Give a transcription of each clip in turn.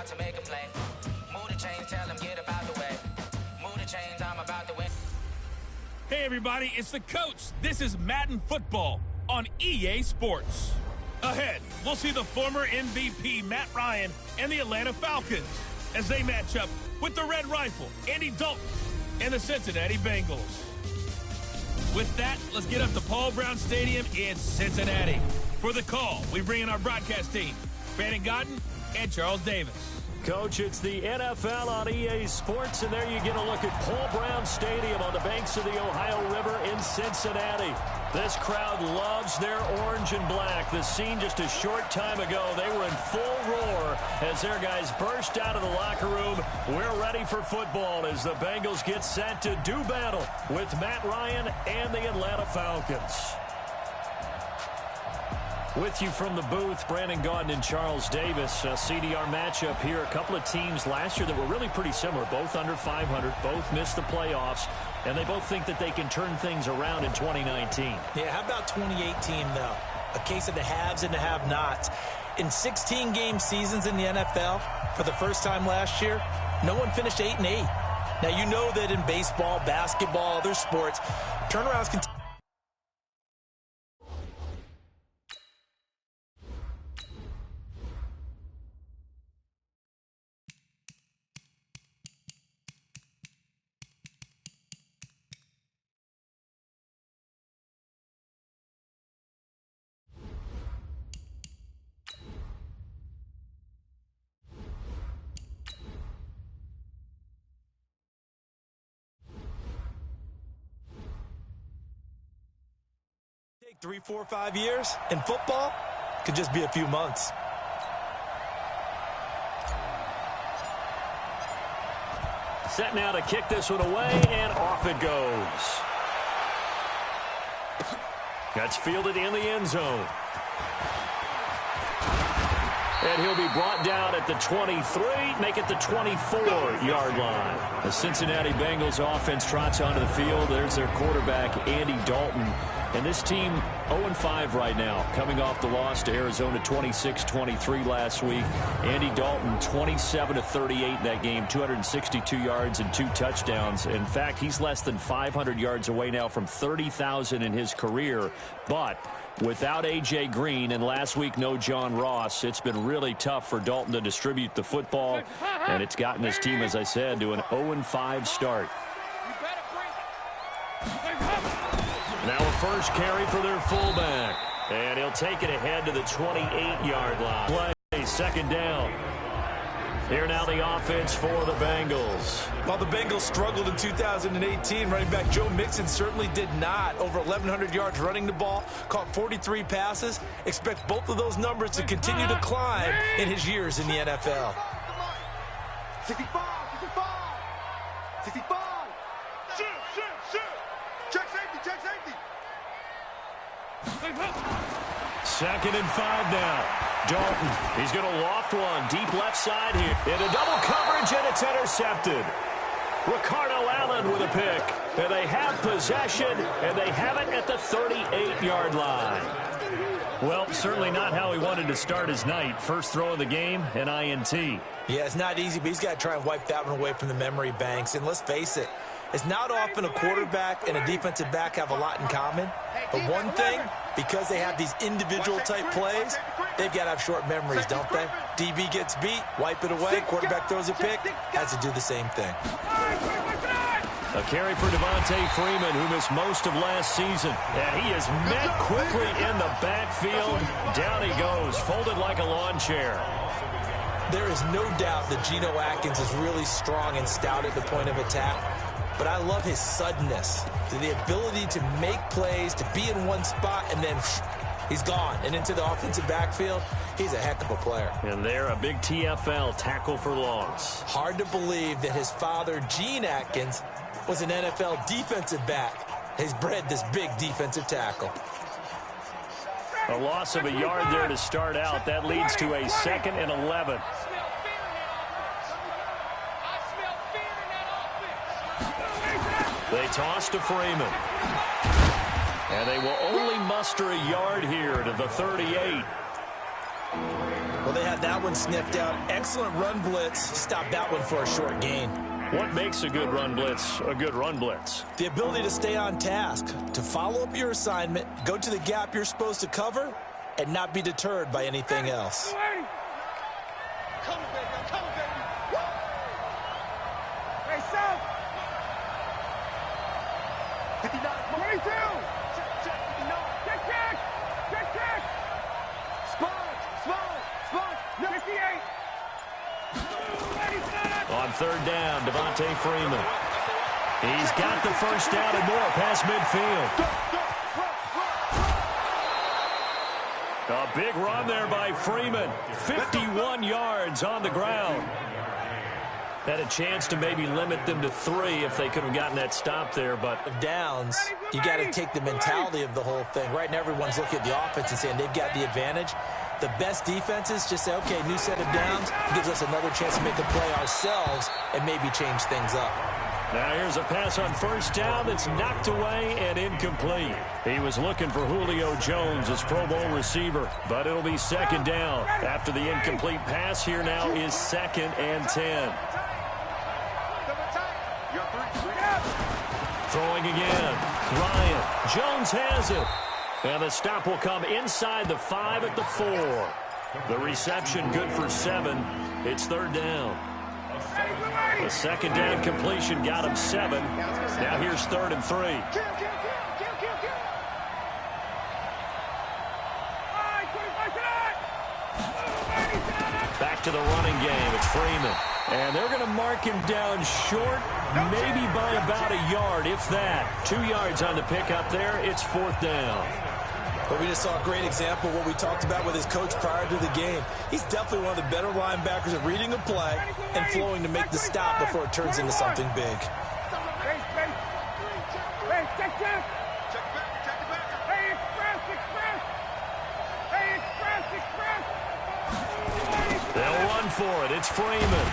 to make a play. Move the chains, tell them get about the way. Move the chains, I'm about to win. Hey everybody, it's the coach. This is Madden Football on EA Sports. Ahead, we'll see the former MVP Matt Ryan and the Atlanta Falcons as they match up with the Red Rifle, Andy Dalton, and the Cincinnati Bengals. With that, let's get up to Paul Brown Stadium in Cincinnati. For the call, we bring in our broadcast team, Brandon Godden and Charles Davis. Coach, it's the NFL on EA Sports, and there you get a look at Paul Brown Stadium on the banks of the Ohio River in Cincinnati. This crowd loves their orange and black. The scene just a short time ago, they were in full roar as their guys burst out of the locker room. We're ready for football as the Bengals get set to do battle with Matt Ryan and the Atlanta Falcons. With you from the booth, Brandon Gaudin and Charles Davis. A CDR matchup here. A couple of teams last year that were really pretty similar. Both under 500, both missed the playoffs, and they both think that they can turn things around in 2019. Yeah, how about 2018, though? A case of the haves and the have-nots. In 16-game seasons in the NFL, for the first time last year, no one finished 8-8. Now, you know that in baseball, basketball, other sports, turnarounds can take 3, 4, 5 years. In football, it could just be a few months. Set now to kick this one away, and off it goes. That's fielded in the end zone. And he'll be brought down at the 23, make it the 24-yard line. The Cincinnati Bengals offense trots onto the field. There's their quarterback, Andy Dalton. And this team 0-5 right now, coming off the loss to Arizona 26-23 last week. Andy Dalton 27-38 in that game, 262 yards and 2 touchdowns. In fact, he's less than 500 yards away now from 30,000 in his career. But without A.J. Green and last week no John Ross, it's been really tough for Dalton to distribute the football. And it's gotten this team, as I said, to an 0-5 start. Now a first carry for their fullback. And he'll take it ahead to the 28-yard line. Play, second down. Here now the offense for the Bengals. While the Bengals struggled in 2018, running back Joe Mixon certainly did not. Over 1,100 yards running the ball, caught 43 passes. Expect both of those numbers to continue to climb in his years in the NFL. 65, 65, 65. Shoot, shoot, shoot. Check safety, check safety. Second and 5 now. Dalton, he's going to loft one deep left side here. Into double coverage, and it's intercepted. Ricardo Allen with a pick. And they have possession, and they have it at the 38-yard line. Well, certainly not how he wanted to start his night. First throw of the game, an INT. Yeah, it's not easy, but he's got to try and wipe that one away from the memory banks. And let's face it, it's not often a quarterback and a defensive back have a lot in common. But one thing, because they have these individual type plays, they've got to have short memories, don't they? DB gets beat, wipe it away, quarterback throws a pick, has to do the same thing. A carry for Devontae Freeman, who missed most of last season. And he is met quickly in the backfield. Down he goes, folded like a lawn chair. There is no doubt that Geno Atkins is really strong and stout at the point of attack. But I love his suddenness, the ability to make plays, to be in one spot, and then he's gone. And into the offensive backfield, he's a heck of a player. And there, a big TFL, tackle for loss. Hard to believe that his father, Gene Atkins, was an NFL defensive back. He's bred this big defensive tackle. A loss of a yard there to start out. That leads to a 2nd and 11. They toss to Freeman. And they will only muster a yard here to the 38. Well, they had that one sniffed out. Excellent run blitz. Stopped that one for a short gain. What makes a good run blitz a good run blitz? The ability to stay on task, to follow up your assignment, go to the gap you're supposed to cover, and not be deterred by anything else. Come on, baby. Come on, baby. Woo! Hey, South. 59. 22. Check, 59. Check. Sponge. 58. On third down, Devontae Freeman. He's got the first down and more past midfield. A big run there by Freeman. 51 yards on the ground. Had a chance to maybe limit them to 3 if they could have gotten that stop there, but Downs, you got to take the mentality of the whole thing. Right now, everyone's looking at the offense and saying they've got the advantage. The best defenses just say, okay, new set of downs gives us another chance to make a play ourselves and maybe change things up. now here's a pass on first down that's knocked away and incomplete. He was looking for Julio Jones, his Pro Bowl receiver, but it'll be second down. After the incomplete pass, here now is 2nd and 10. Throwing again. Ryan. Jones has it. And the stop will come inside the 5 at the 4. The reception good for 7. It's third down. The second down completion got him 7. Now here's 3rd and 3. Back to the running game. It's Freeman. And they're going to mark him down short, maybe by about a yard, if that. 2 yards on the pickup there. It's 4th down. But we just saw a great example of what we talked about with his coach prior to the game. He's definitely one of the better linebackers at reading a play and flowing to make the stop before it turns into something big. They'll run for it. It's Freeman.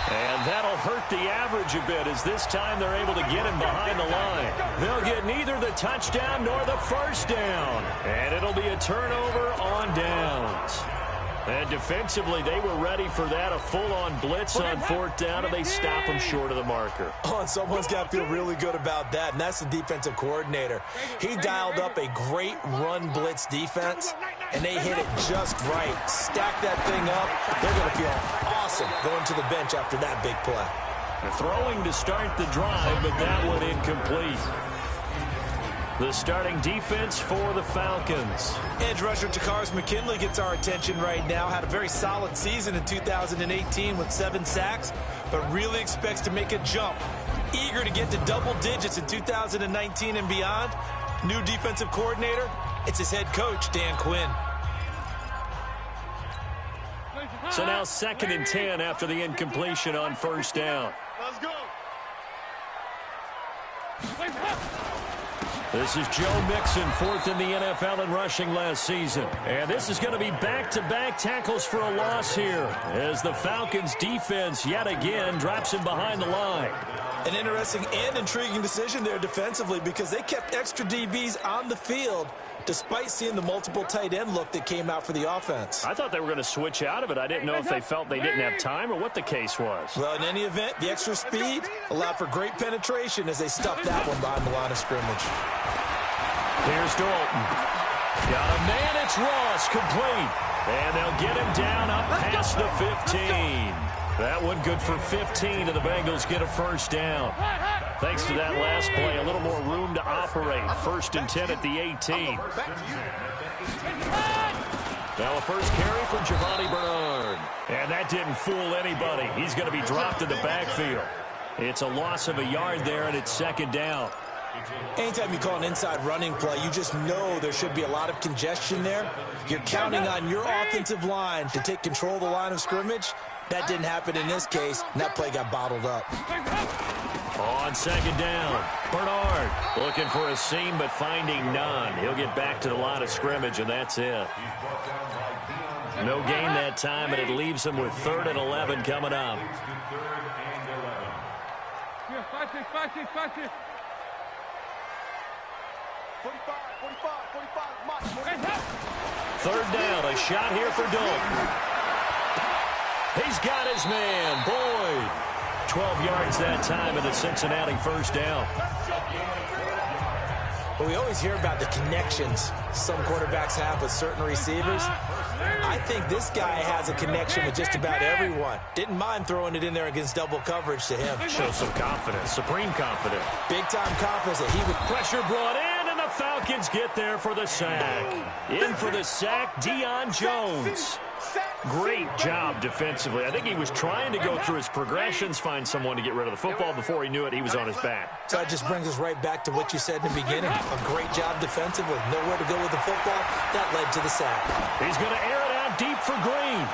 And that'll hurt the average a bit as this time they're able to get him behind the line. They'll get neither the touchdown nor the first down. And it'll be a turnover on downs. And defensively, they were ready for that, a full-on blitz on 4th down, and they stop him short of the marker. Oh, and someone's got to feel really good about that, and that's the defensive coordinator. He dialed up a great run blitz defense, and they hit it just right. Stack that thing up. They're going to feel awesome going to the bench after that big play. Throwing to start the drive, but that one incomplete. The starting defense for the Falcons. Edge rusher Takars McKinley gets our attention right now. Had a very solid season in 2018 with 7 sacks, but really expects to make a jump. Eager to get to double digits in 2019 and beyond. New defensive coordinator, it's his head coach, Dan Quinn. So now 2nd and 10 after the incompletion on first down. Let's go. This is Joe Mixon, 4th in the NFL in rushing last season. And this is going to be back-to-back tackles for a loss here as the Falcons defense yet again drops him behind the line. An interesting and intriguing decision there defensively because they kept extra DBs on the field despite seeing the multiple tight end look that came out for the offense. I thought they were going to switch out of it. I didn't know if they felt they didn't have time or what the case was. Well, in any event, the extra speed allowed for great penetration as they stuffed that one behind the line of scrimmage. Here's Dalton. Got a man, it's Ross, complete. And they'll get him down up past the 15. That one good for 15, and the Bengals get a first down. Thanks to that last play, a little more room to operate. 1st and 10 at the 18. Now a first carry for Giovanni Bernard. And that didn't fool anybody. He's going to be dropped in the backfield. It's a loss of a yard there, and it's 2nd down. Anytime you call an inside running play, you just know there should be a lot of congestion there. You're counting on your offensive line to take control of the line of scrimmage. That didn't happen in this case, and that play got bottled up. On 2nd down, Bernard looking for a seam but finding none. He'll get back to the line of scrimmage, and that's it. No gain that time, and it leaves him with 3rd and 11 coming up. Third down, a shot here for Dalton. He's got his man, Boyd. 12 yards that time, and a Cincinnati first down. Well, we always hear about the connections some quarterbacks have with certain receivers. I think this guy has a connection with just about everyone. Didn't mind throwing it in there against double coverage to him. Shows some confidence, supreme confidence. Big-time confidence that he would... Pressure brought in, and the Falcons get there for the sack. In for the sack, Deion Jones. Great job defensively. I think he was trying to go through his progressions, find someone to get rid of the football. Before he knew it, he was on his back. So that just brings us right back to what you said in the beginning. A great job defensively. Nowhere to go with the football. That led to the sack. He's going to air it out deep for Green.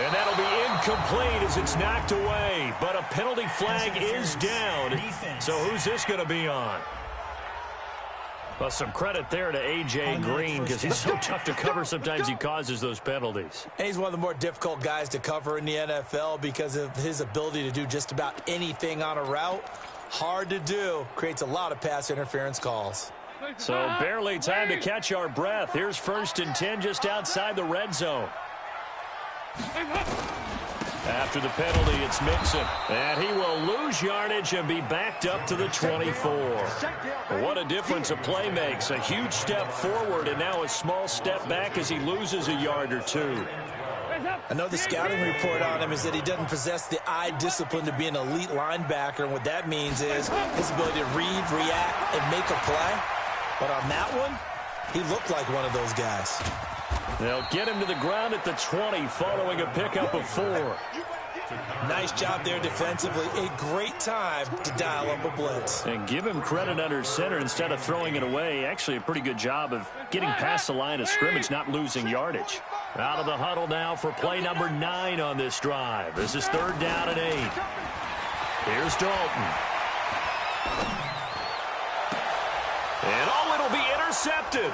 And that'll be incomplete as it's knocked away. But a penalty flag is down. So who's this going to be on? Well, some credit there to A.J. Green because he's so tough to cover. Sometimes he causes those penalties. And he's one of the more difficult guys to cover in the NFL because of his ability to do just about anything on a route. Hard to do. Creates a lot of pass interference calls. So barely time to catch our breath. Here's 1st and 10 just outside the red zone. After the penalty, it's Mixon. And he will lose yardage and be backed up to the 24. What a difference a play makes. A huge step forward and now a small step back as he loses a yard or two. I know the scouting report on him is that he doesn't possess the eye discipline to be an elite linebacker. And what that means is his ability to read, react, and make a play. But on that one, he looked like one of those guys. They'll get him to the ground at the 20 following a pickup of 4. Nice job there defensively. A great time to dial up a blitz. And give him credit under center instead of throwing it away. Actually a pretty good job of getting past the line of scrimmage, not losing yardage. Out of the huddle now for play number 9 on this drive. This is 3rd down and 8. Here's Dalton. And it'll be intercepted.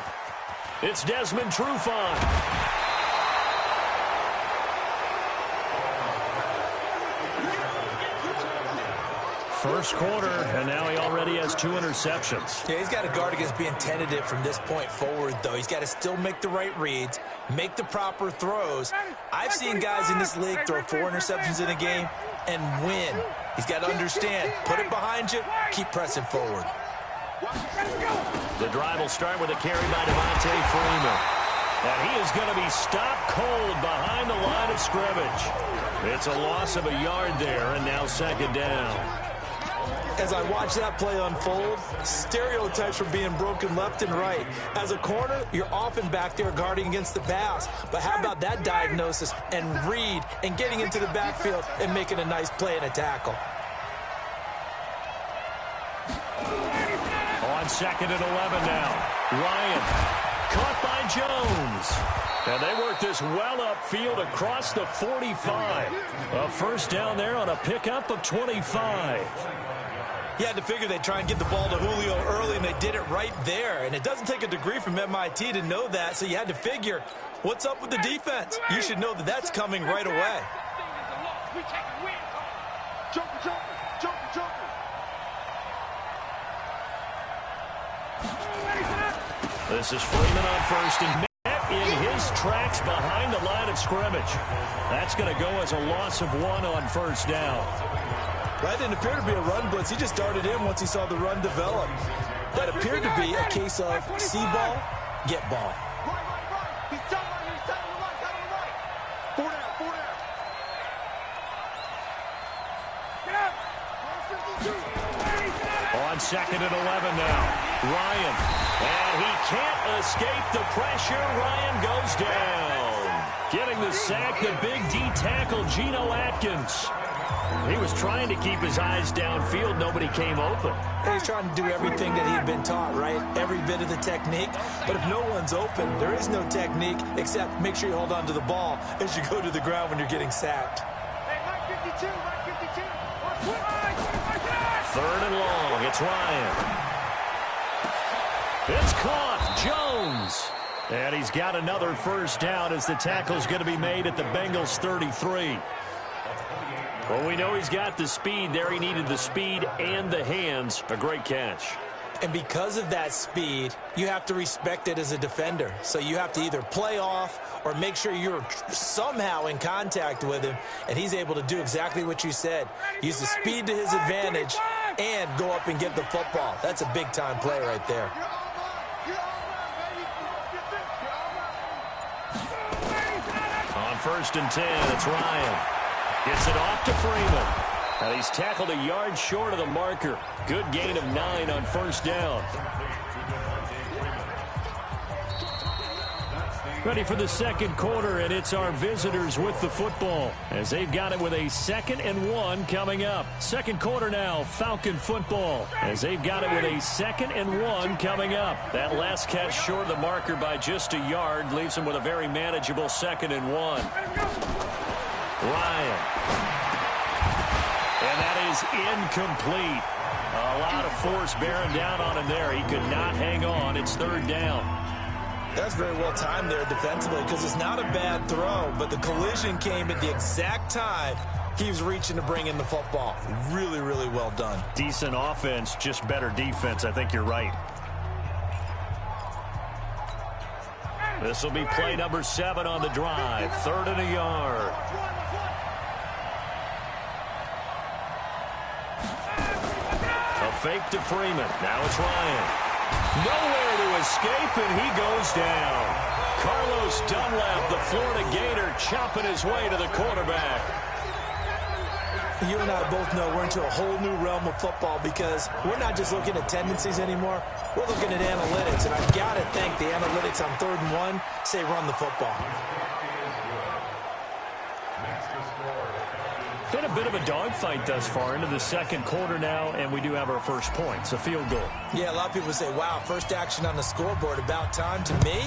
It's Desmond Trufant. First quarter, and now he already has 2 interceptions. Yeah, he's got to guard against being tentative from this point forward, though. He's got to still make the right reads, make the proper throws. I've seen guys in this league throw 4 interceptions in a game and win. He's got to understand, put it behind you, keep pressing forward. The drive will start with a carry by Devontae Freeman. And he is going to be stopped cold behind the line of scrimmage. It's a loss of a yard there, and now 2nd down. As I watch that play unfold, stereotypes are being broken left and right. As a corner, you're often back there guarding against the pass. But how about that diagnosis and read and getting into the backfield and making a nice play and a tackle? On 2nd and 11 now. Ryan caught by Jones. And they work this well upfield across the 45. A first down there on a pickup of 25. You had to figure they'd try and get the ball to Julio early, and they did it right there. And it doesn't take a degree from MIT to know that, so you had to figure, what's up with the defense? You should know that that's coming right away. This is Freeman on 1st and met in his tracks behind the line of scrimmage. That's going to go as a loss of 1 on 1st down. That didn't appear to be a run blitz. He just darted in once he saw the run develop. That appeared to be a case of see ball, get ball. He's down right here. He's down to the right. Down to the right. 4 down. 4 down. Get out. On 2nd and 11 now. Ryan. And he can't escape the pressure. Ryan goes down. Getting the sack, the big D tackle, Geno Atkins. He was trying to keep his eyes downfield. Nobody came open. He's trying to do everything that he had been taught, right? Every bit of the technique. But if no one's open, there is no technique except make sure you hold on to the ball as you go to the ground when you're getting sacked. Hey, Mike 52, Mike 52. 3rd and long. It's Ryan. It's caught. Jones. And he's got another first down as the tackle's going to be made at the Bengals 33. Well, we know he's got the speed there. He needed the speed and the hands. A great catch. And because of that speed, you have to respect it as a defender. So you have to either play off or make sure you're somehow in contact with him, and he's able to do exactly what you said. Use the speed to his advantage and go up and get the football. That's a big-time play right there. On 1st and 10, it's Ryan. Gets it off to Freeman. And he's tackled a yard short of the marker. Good gain of 9 on 1st down. Ready for the second quarter, and it's our visitors with the football as they've got it with a 2nd and 1 coming up. Second quarter now, Falcon football as they've got it with a 2nd and 1 coming up. That last catch short of the marker by just a yard leaves them with a very manageable 2nd and 1. Ryan. And that is incomplete. A lot of force bearing down on him there. He could not hang on. It's 3rd down. That's very well timed there defensively because it's not a bad throw, but the collision came at the exact time he was reaching to bring in the football. Really, really well done. Decent offense, just better defense. I think you're right. This will be play number 7 on the drive. 3rd and a yard. A fake to Freeman. Now it's Ryan. Nowhere to escape, and he goes down. Carlos Dunlap, the Florida Gator, chopping his way to the quarterback. You and I both know we're into a whole new realm of football because we're not just looking at tendencies anymore. We're looking at analytics, and I've got to think the analytics on 3rd and 1 say run the football. Been a bit of a dogfight thus far into the second quarter now, and we do have our first points, a field goal. Yeah, a lot of people say, wow, first action on the scoreboard, about time. To me,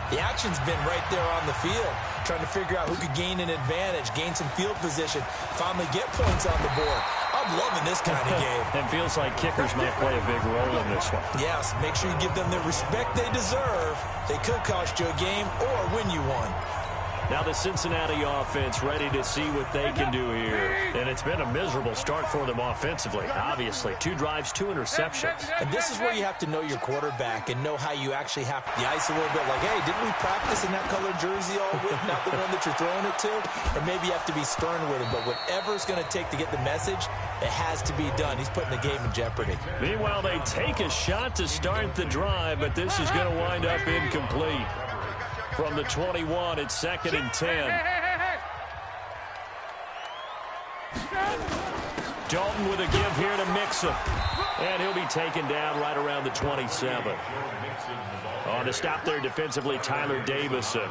the action's been right there on the field, trying to figure out who could gain an advantage, gain some field position, finally get points on the board. I'm loving this kind of game. It feels like kickers might play a big role in this one. Yes, make sure you give them the respect they deserve. They could cost you a game or win you one. Now the Cincinnati offense ready to see what they can do here. And it's been a miserable start for them offensively, obviously. 2 drives, 2 interceptions. And this is where you have to know your quarterback and know how you actually have to ice a little bit. Like, hey, didn't we practice in that colored jersey all week, not the one that you're throwing it to? Or maybe you have to be stern with him. But whatever it's going to take to get the message, it has to be done. He's putting the game in jeopardy. Meanwhile, they take a shot to start the drive, but this is going to wind up incomplete. From the 21, it's 2nd and 10. Dalton with a give here to Mixon. And he'll be taken down right around the 27. On the stop there defensively, Tyler Davison.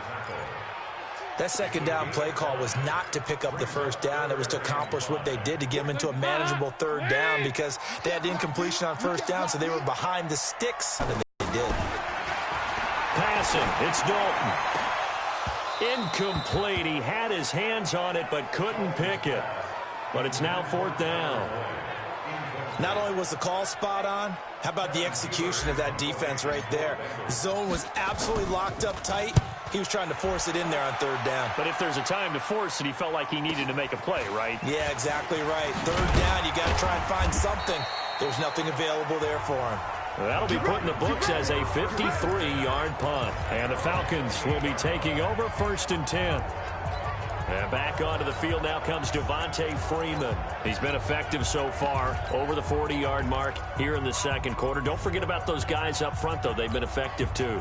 That 2nd down play call was not to pick up the 1st down. It was to accomplish what they did to get them into a manageable 3rd down because they had incompletion on 1st down, so they were behind the sticks. And they did. Passing, it's Dalton. Incomplete. He had his hands on it but couldn't pick it. But it's now 4th down. Not only was the call spot on, how about the execution of that defense right there? The zone was absolutely locked up tight. He was trying to force it in there on 3rd down. But if there's a time to force it, he felt like he needed to make a play, right? Yeah, exactly right. 3rd down, you got to try and find something. There's nothing available there for him. That'll be put in the books as a 53-yard punt. And the Falcons will be taking over 1st and 10. And back onto the field now comes Devontae Freeman. He's been effective so far, over the 40-yard mark here in the second quarter. Don't forget about those guys up front, though. They've been effective, too.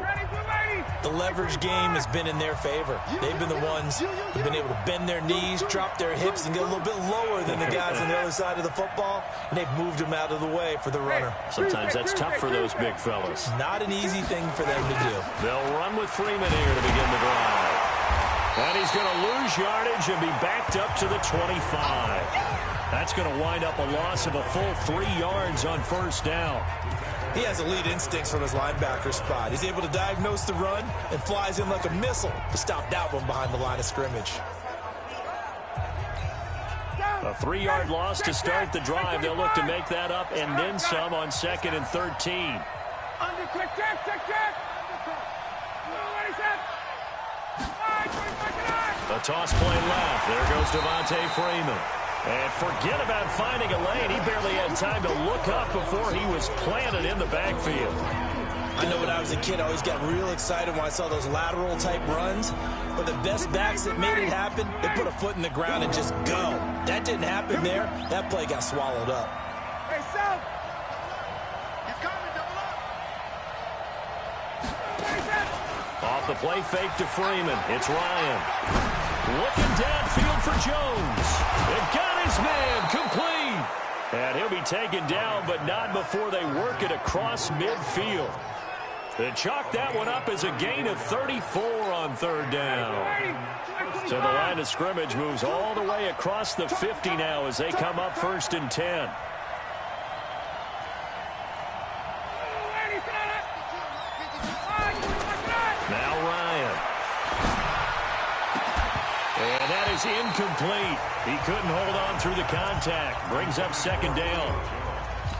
The leverage game has been in their favor. They've been the ones who've been able to bend their knees, drop their hips, and get a little bit lower than the guys on the other side of the football, and they've moved them out of the way for the runner. Sometimes that's tough for those big fellas. Not an easy thing for them to do. They'll run with Freeman here to begin the drive. And he's going to lose yardage and be backed up to the 25. That's going to wind up a loss of a full 3 yards on 1st down. He has elite instincts from his linebacker spot. He's able to diagnose the run and flies in like a missile to stop that one behind the line of scrimmage. A 3-yard loss to start the drive. They'll look to make that up and then some on 2nd and 13. A toss play left. There goes Devontae Freeman. And forget about finding a lane. He barely had time to look up before he was planted in the backfield. I know when I was a kid, I always got real excited when I saw those lateral-type runs. But the best backs that made it happen, they put a foot in the ground and just go. That didn't happen there. That play got swallowed up. Hey, South! He's coming, double up! Off the play fake to Freeman. It's Ryan. Looking downfield for Jones. It got his man complete. And he'll be taken down, but not before they work it across midfield. They chalk that one up as a gain of 34 on third down. So the line of scrimmage moves all the way across the 50 now as they come up 1st and 10. Now Ryan. And that is incomplete. He couldn't hold on through the contact. Brings up 2nd down.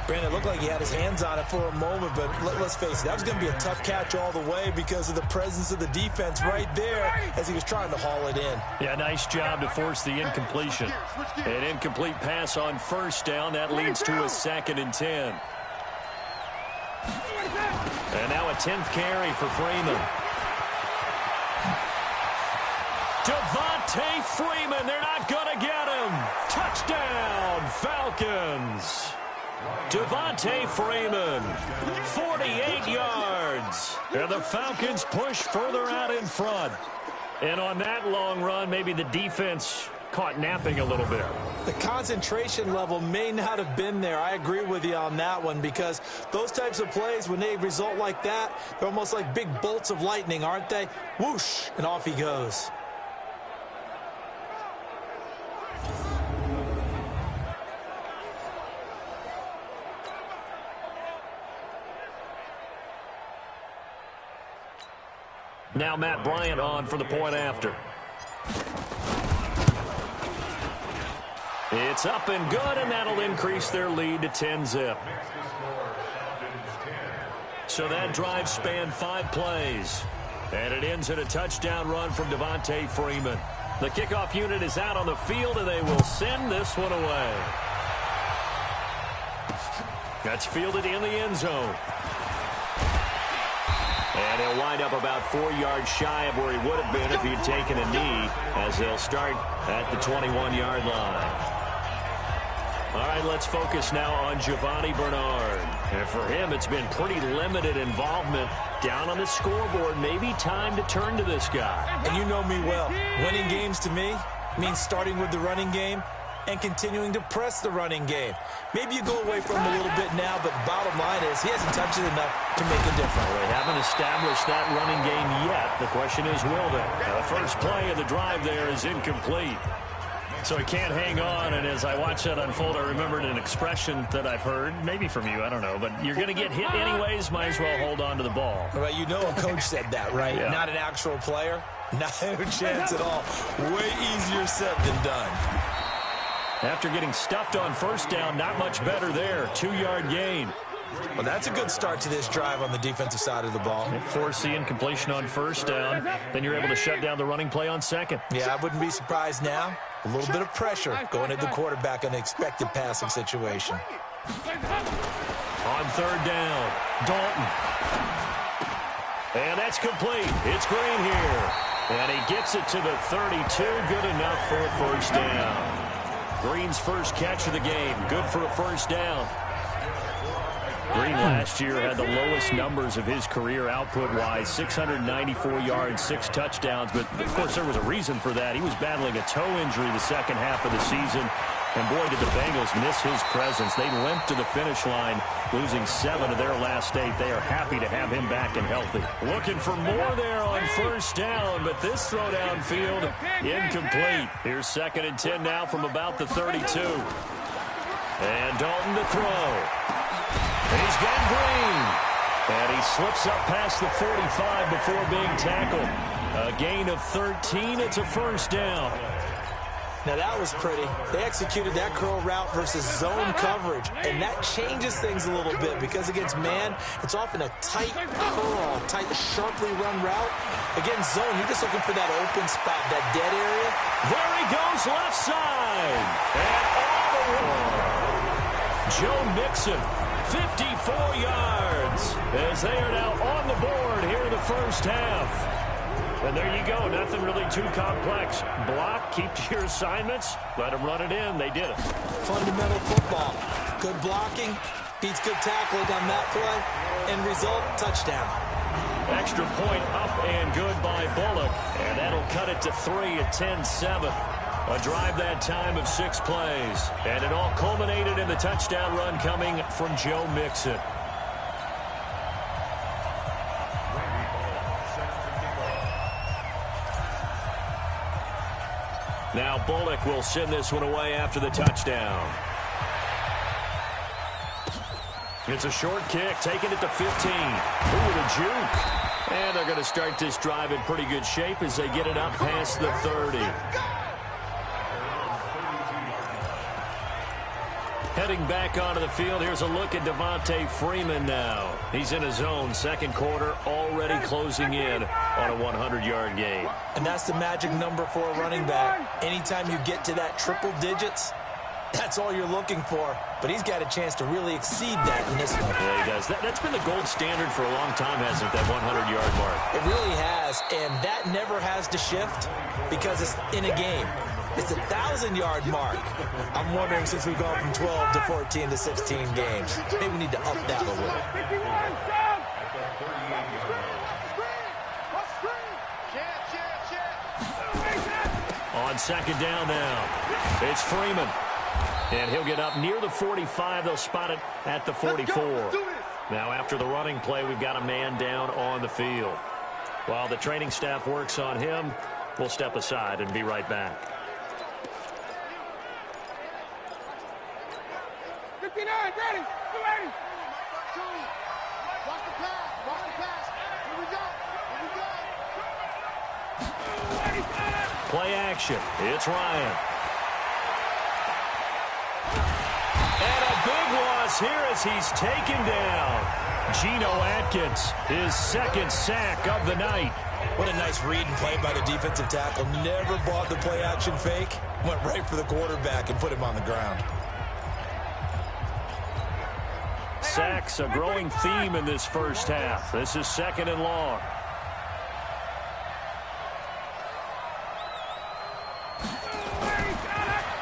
Brandon, it looked like he had his hands on it for a moment, but let's face it, that was going to be a tough catch all the way because of the presence of the defense right there as he was trying to haul it in. Yeah, nice job to force the incompletion. An incomplete pass on 1st down. That leads to a 2nd and 10. And now a 10th carry for Freeman. Devontae Freeman, they're not going to get him. Touchdown, Falcons. Devontae Freeman, 48 yards. And the Falcons push further out in front. And on that long run, maybe the defense caught napping a little bit. The concentration level may not have been there. I agree with you on that one because those types of plays, when they result like that, they're almost like big bolts of lightning, aren't they? Whoosh, and off he goes. Now Matt Bryant on for the point after. It's up and good, and that'll increase their lead to 10-zip. So that drive spanned 5 plays. And it ends in a touchdown run from Devontae Freeman. The kickoff unit is out on the field, and they will send this one away. That's fielded in the end zone. And he'll wind up about 4 yards shy of where he would have been if he'd taken a knee, as they'll start at the 21-yard line. All right, let's focus now on Giovanni Bernard. And for him, it's been pretty limited involvement down on the scoreboard. Maybe time to turn to this guy. And you know me well. Winning games to me means starting with the running game and continuing to press the running game. Maybe you go away from him a little bit now, but bottom line is he hasn't touched it enough to make a difference. Well, they haven't established that running game yet. The question is, will they? The first play of the drive there is incomplete. So he can't hang on, and as I watch that unfold, I remembered an expression that I've heard, maybe from you, I don't know, but you're going to get hit anyways, might as well hold on to the ball. Well, you know a coach said that, right? Yeah. Not an actual player. Not a chance at all. Way easier said than done. After getting stuffed on first down, not much better there. 2-yard gain. Well, that's a good start to this drive on the defensive side of the ball. Force the incompletion on first down. Then you're able to shut down the running play on second. Yeah, I wouldn't be surprised now. A little bit of pressure going at the quarterback in an expected passing situation. On third down, Dalton. And that's complete. It's Green here. And he gets it to the 32. Good enough for a first down. Green's first catch of the game. Good for a first down. Green last year had the lowest numbers of his career output-wise, 694 yards, 6 touchdowns. But, of course, there was a reason for that. He was battling a toe injury the second half of the season. And, boy, did the Bengals miss his presence. They limped to the finish line, losing 7 of their last 8. They are happy to have him back and healthy. Looking for more there on first down, but this throw downfield, incomplete. Here's 2nd and 10 now from about the 32. And Dalton to throw. He's got Green. And he slips up past the 45 before being tackled. A gain of 13. It's a first down. Now, that was pretty. They executed that curl route versus zone coverage, and that changes things a little bit because against man, it's often a tight curl, tight, sharply run route. Against zone, you're just looking for that open spot, that dead area. There he goes left side. And all the way. Joe Mixon, 54 yards, as they are now on the board here in the first half. And there you go. Nothing really too complex. Block, keep to your assignments, let them run it in. They did it. Fundamental football. Good blocking beats good tackling on that play. End result, touchdown. Extra point up and good by Bullock. And that'll cut it to 3 at 10-7. A drive that time of 6 plays. And it all culminated in the touchdown run coming from Joe Mixon. Now Bullock will send this one away after the touchdown. It's a short kick, taking it to 15. Ooh, with a juke. And they're going to start this drive in pretty good shape as they get it up past the 30. Heading back onto the field, here's a look at Devontae Freeman now. He's in his zone, second quarter, already closing in on a 100-yard game. And that's the magic number for a running back. Anytime you get to that triple digits, that's all you're looking for. But he's got a chance to really exceed that in this one. Yeah, he does. That's been the gold standard for a long time, hasn't it, that 100-yard mark? It really has, and that never has to shift because it's in a game. It's a 1,000-yard mark. I'm wondering, since we've gone from 12 to 14 to 16 games, maybe we need to up that a little. On second down now, it's Freeman. And he'll get up near the 45. They'll spot it at the 44. Now, after the running play, we've got a man down on the field. While the training staff works on him, we'll step aside and be right back. 59, ready, 280. Watch the pass, watch the pass. Here we go, here we go. Play action. It's Ryan. And a big loss here as he's taken down. Geno Atkins, his second sack of the night. What a nice read and play by the defensive tackle. Never bought the play action fake. Went right for the quarterback and put him on the ground. Sacks, a growing theme in this first half. This is second and long.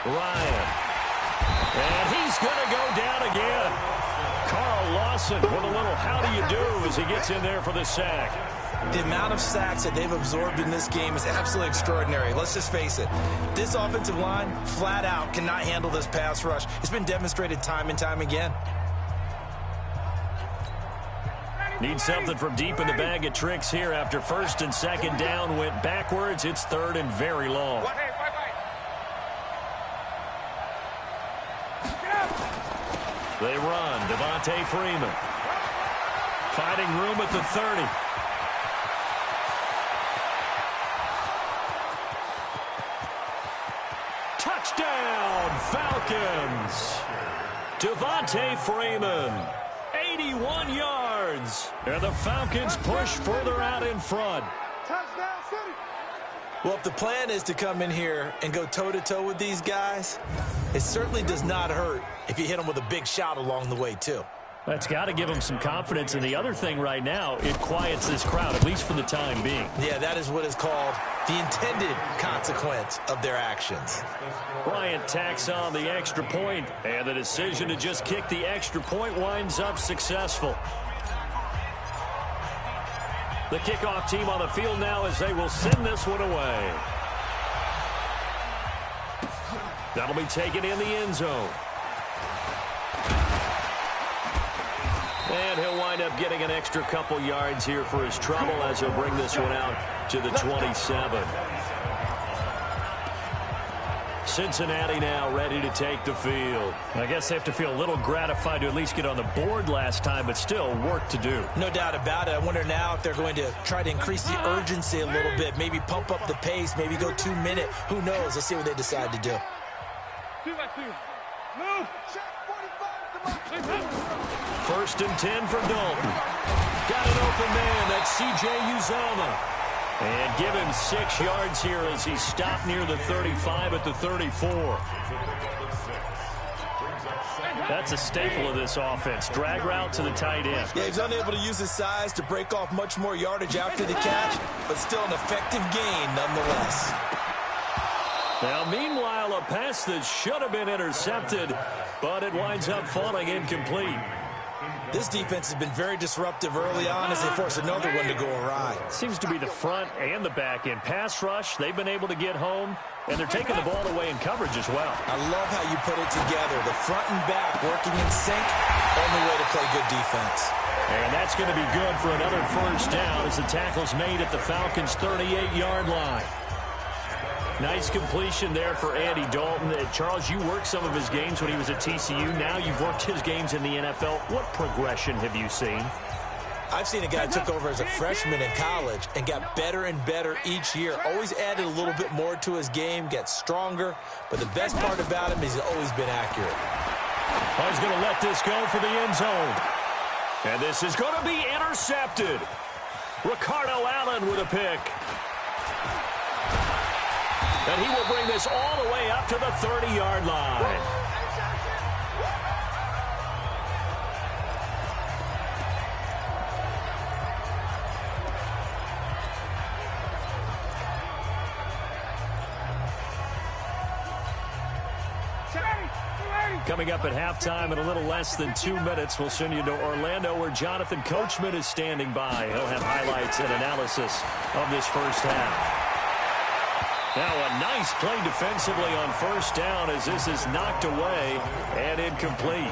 Ryan. And he's going to go down again. Carl Lawson with a little how do you do as he gets in there for the sack. The amount of sacks that they've absorbed in this game is absolutely extraordinary. Let's just face it. This offensive line, flat out, cannot handle this pass rush. It's been demonstrated time and time again. Need something from deep in the bag of tricks here after first and second down went backwards. It's third and very long. They run. Devontae Freeman. Finding room at the 30. Touchdown, Falcons. Devontae Freeman. 81 yards. And the Falcons push further out in front. Touchdown City. Well, if the plan is to come in here and go toe-to-toe with these guys, it certainly does not hurt if you hit them with a big shout along the way, too. That's got to give them some confidence. And the other thing right now, it quiets this crowd, at least for the time being. Yeah, that is what is called the intended consequence of their actions. Bryant tacks on the extra point, and the decision to just kick the extra point winds up successful. The kickoff team on the field now as they will send this one away. That'll be taken in the end zone. And he'll wind up getting an extra couple yards here for his trouble as he'll bring this one out to the 27. Cincinnati now ready to take the field. I guess they have to feel a little gratified to at least get on the board last time, but still work to do. No doubt about it. I wonder now if they're going to try to increase the urgency a little bit, maybe pump up the pace, maybe go 2 minute. Who knows? Let's see what they decide to do. 2 by 2. Move. First and 10 for Dalton. Got an open man. That's C.J. Uzomah. And give him 6 yards here as he stopped near the 35 at the 34. That's a staple of this offense. Drag route to the tight end. Yeah, he's unable to use his size to break off much more yardage after the catch, but still an effective gain nonetheless. Now, meanwhile, a pass that should have been intercepted, but it winds up falling incomplete. This defense has been very disruptive early on as they force another one to go awry. Seems to be the front and the back end. Pass rush, they've been able to get home, and they're taking the ball away in coverage as well. I love how you put it together. The front and back working in sync, only way to play good defense. And that's going to be good for another first down as the tackle's made at the Falcons' 38-yard line. Nice completion there for Andy Dalton. Charles, you worked some of his games when he was at TCU. Now you've worked his games in the NFL. What progression have you seen? I've seen a guy who took over as a freshman in college and got better and better each year. Always added a little bit more to his game, gets stronger. But the best part about him is he's always been accurate. Oh, he's going to let this go for the end zone. And this is going to be intercepted. Ricardo Allen with a pick. And he will bring this all the way up to the 30-yard line. Coming up at halftime in a little less than 2 minutes, we'll send you to Orlando where Jonathan Coachman is standing by. He'll have highlights and analysis of this first half. Now a nice play defensively on first down as this is knocked away and incomplete.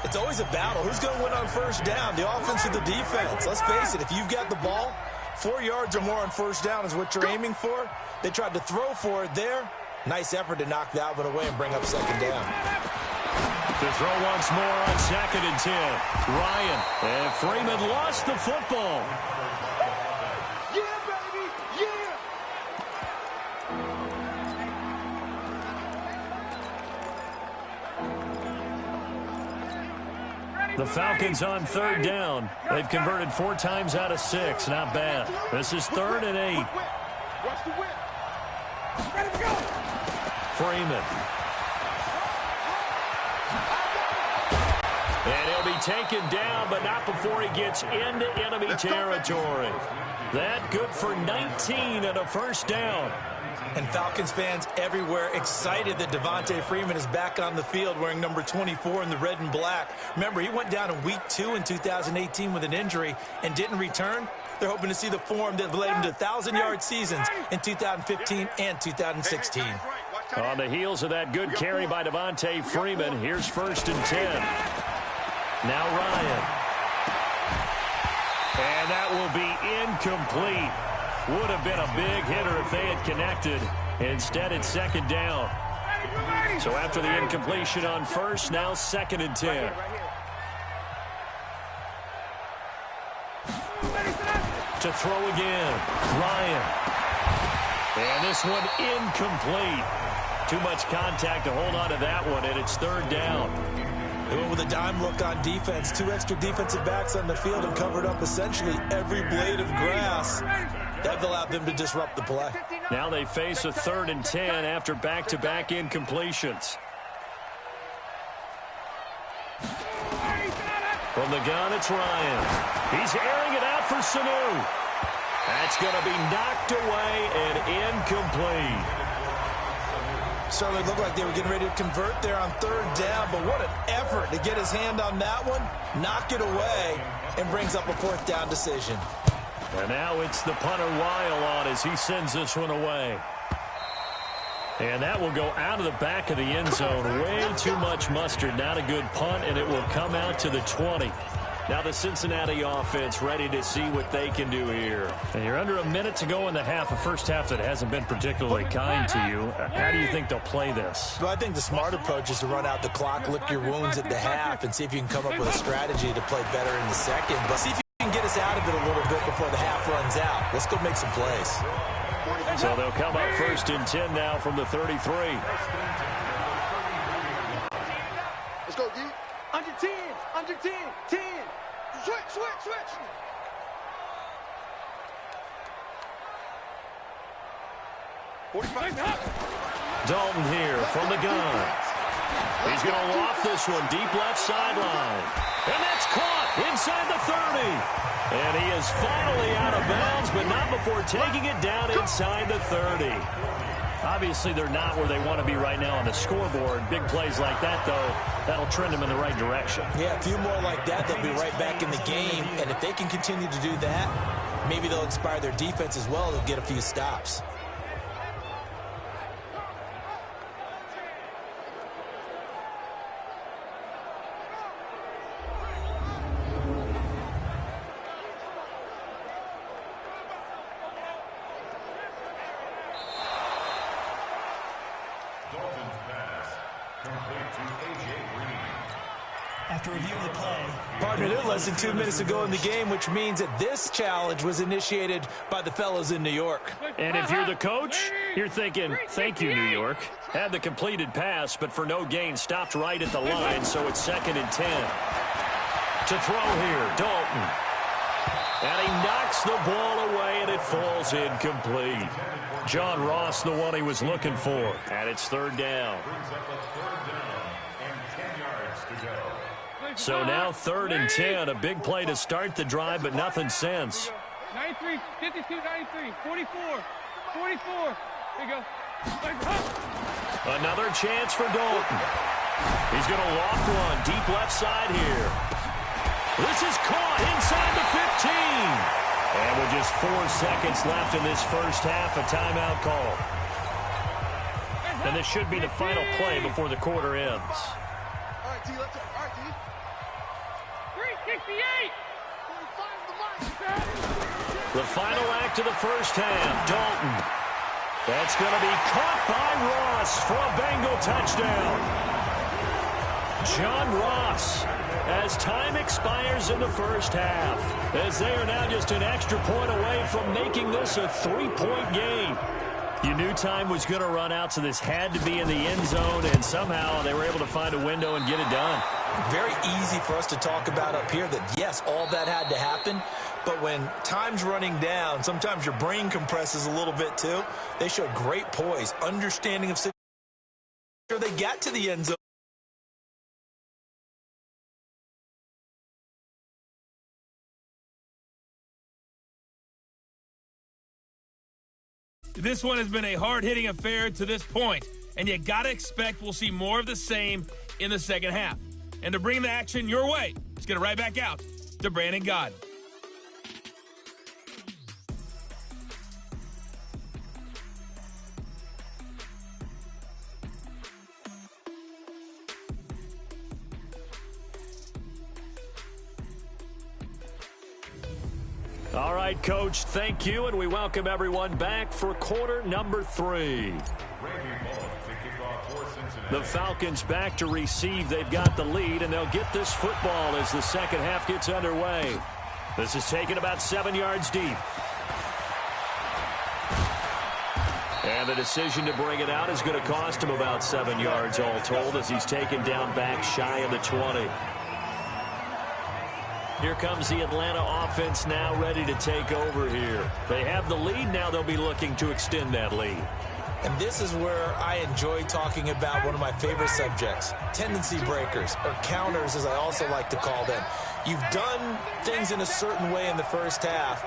It's always a battle. Who's going to win on first down, the offense or the defense? Let's face it, if you've got the ball, 4 yards or more on first down is what you're aiming for. They tried to throw for it there. Nice effort to knock that one away and bring up second down. To throw once more on 2nd and 10. Ryan and Freeman lost the football. The Falcons on 3rd down. They've converted 4 times out of 6. Not bad. This is 3rd and 8. Freeman. And he'll be taken down, but not before he gets into enemy territory. That good for 19 and a first down. And Falcons fans everywhere excited that Devontae Freeman is back on the field wearing number 24 in the red and black. Remember, he went down in week 2 in 2018 with an injury and didn't return. They're hoping to see the form that led him to 1,000-yard seasons in 2015 and 2016. On the heels of that good carry by Devontae Freeman, here's 1st and 10. Now Ryan. And that will be incomplete. Would have been a big hitter if they had connected. Instead, it's 2nd down. So after the incompletion on first, now 2nd and 10. To throw again, Ryan. And this one incomplete. Too much contact to hold on to that one, and it's 3rd down. They went with a dime look on defense. 2 extra defensive backs on the field and covered up essentially every blade of grass. That allowed them to disrupt the play. Now they face a 3rd and 10 after back-to-back incompletions. From the gun, it's Ryan. He's airing it out for Sanu. That's going to be knocked away and incomplete. Certainly looked like they were getting ready to convert there on 3rd down, but what an effort to get his hand on that one, knock it away, and brings up a 4th down decision. And now it's the punter Weil on as he sends this one away. And that will go out of the back of the end zone. Way too much mustard. Not a good punt, and it will come out to the 20. Now the Cincinnati offense ready to see what they can do here. And you're under a minute to go in the half, a first half that hasn't been particularly kind to you. How do you think they'll play this? Well, I think the smart approach is to run out the clock, lick your wounds at the half, and see if you can come up with a strategy to play better in the second. But see if you can get us out of it a little bit before the half runs out. Let's go make some plays. So they'll come up 1st and 10 now from the 33. Let's go, D. Under 10, under 10, 10. Switch. Dalton here from the gun. He's going to loft this one deep left sideline. And that's caught inside the 30. And he is finally out of bounds, but not before taking it down inside the 30. Obviously, they're not where they want to be right now on the scoreboard. Big plays like that, though, that'll trend them in the right direction. Yeah, a few more like that, they'll be right back in the game. And if they can continue to do that, maybe they'll inspire their defense as well. They'll get a few stops. After reviewing the play. Partner, they're less than 2 minutes ago in the game, which means that this challenge was initiated by the fellows in New York. And if you're the coach, you're thinking, thank you, New York. Had the completed pass, but for no gain, stopped right at the line, so it's 2nd and 10. To throw here, Dalton. And he knocks the ball away, and it falls incomplete. John Ross, the one he was looking for. And it's 3rd down. So now 3rd and 10, a big play to start the drive, but nothing since. 93, 52, 93, 44, 44. There you go. Another chance for Dalton. He's going to loft one deep left side here. This is caught inside the 15. And with just 4 seconds left in this first half, a timeout call. And this should be the final play before the quarter ends. All right, D, let's go. All right, D. 368. The final act of the first half, Dalton. That's going to be caught by Ross for a Bengal touchdown. John Ross, as time expires in the first half, as they are now just an extra point away from making this a 3-point game. You knew time was going to run out, so this had to be in the end zone, and somehow they were able to find a window and get it done. Very easy for us to talk about up here that, yes, all that had to happen, but when time's running down, sometimes your brain compresses a little bit too. They showed great poise, understanding of situation. They got to the end zone. This one has been a hard-hitting affair to this point, and you got to expect we'll see more of the same in the second half. And to bring the action your way, let's get it right back out to Brandon Godden. All right, Coach, thank you, and we welcome everyone back for quarter number 3. The Falcons back to receive. They've got the lead, and they'll get this football as the second half gets underway. This is taken about 7 yards deep. And the decision to bring it out is going to cost him about 7 yards all told as he's taken down back shy of the 20. Here comes the Atlanta offense now ready to take over here. They have the lead. Now they'll be looking to extend that lead. And this is where I enjoy talking about one of my favorite subjects, tendency breakers, or counters as I also like to call them. You've done things in a certain way in the first half,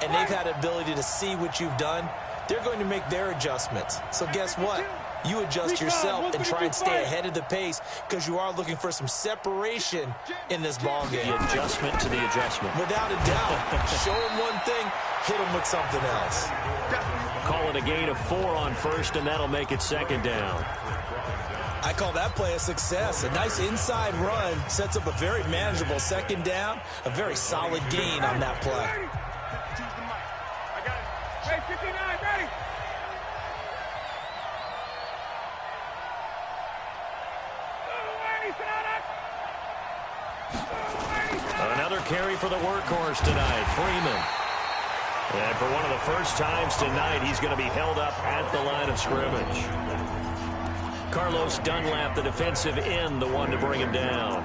and they've had the ability to see what you've done. They're going to make their adjustments. So guess what? You adjust yourself and try and stay ahead of the pace because you are looking for some separation in this ball game. The adjustment to the adjustment. Without a doubt. Show them one thing, hit them with something else. Call it a gain of 4 on first, and that'll make it 2nd down. I call that play a success. A nice inside run sets up a very manageable 2nd down. A very solid gain on that play. Hey, 59, ready. Another carry for the workhorse tonight, Freeman. And for one of the first times tonight, he's going to be held up at the line of scrimmage. Carlos Dunlap, the defensive end, the one to bring him down.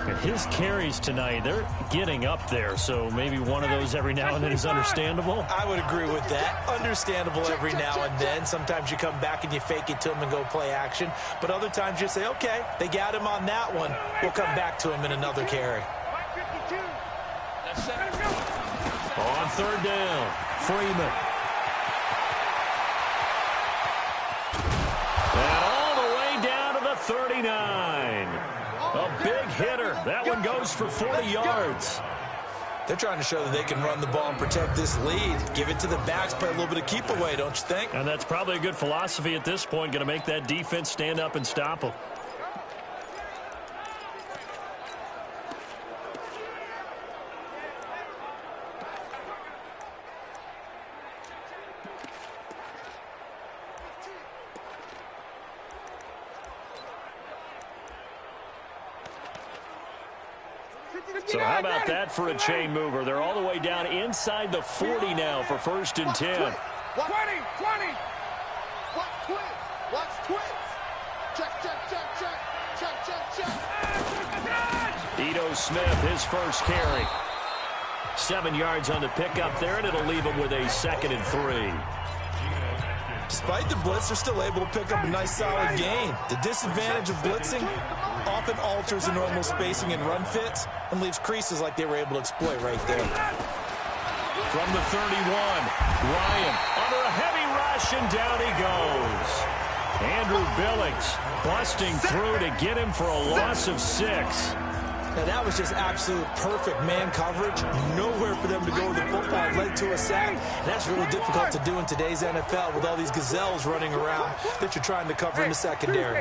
And his carries tonight, they're getting up there, so maybe one of those every now and then is understandable. I would agree with that. Understandable every now and then. Sometimes you come back and you fake it to him and go play action. But other times you say, okay, they got him on that one. We'll come back to him in another carry. On third down, Freeman. And all the way down to the 39. A big hitter. That one goes for 40 yards. They're trying to show that they can run the ball and protect this lead. Give it to the backs, play a little bit of keep away, don't you think? And that's probably a good philosophy at this point, going to make that defense stand up and stop them. So how about that for a chain mover? They're all the way down inside the 40 now for 1st and 10. 20. Watch twins. Watch twins. Check. Ito Smith, his first carry. 7 yards on the pickup there, and it'll leave him with a 2nd and 3. Despite the blitz, they're still able to pick up a nice solid gain. The disadvantage of blitzing often alters the normal spacing and run fits and leaves creases like they were able to exploit right there. From the 31, Ryan under a heavy rush, and down he goes. Andrew Billings busting through to get him for a loss of 6. Now, that was just absolute perfect man coverage. Nowhere for them to go with the football. Led to a sack. And that's really difficult to do in today's NFL with all these gazelles running around that you're trying to cover in the secondary.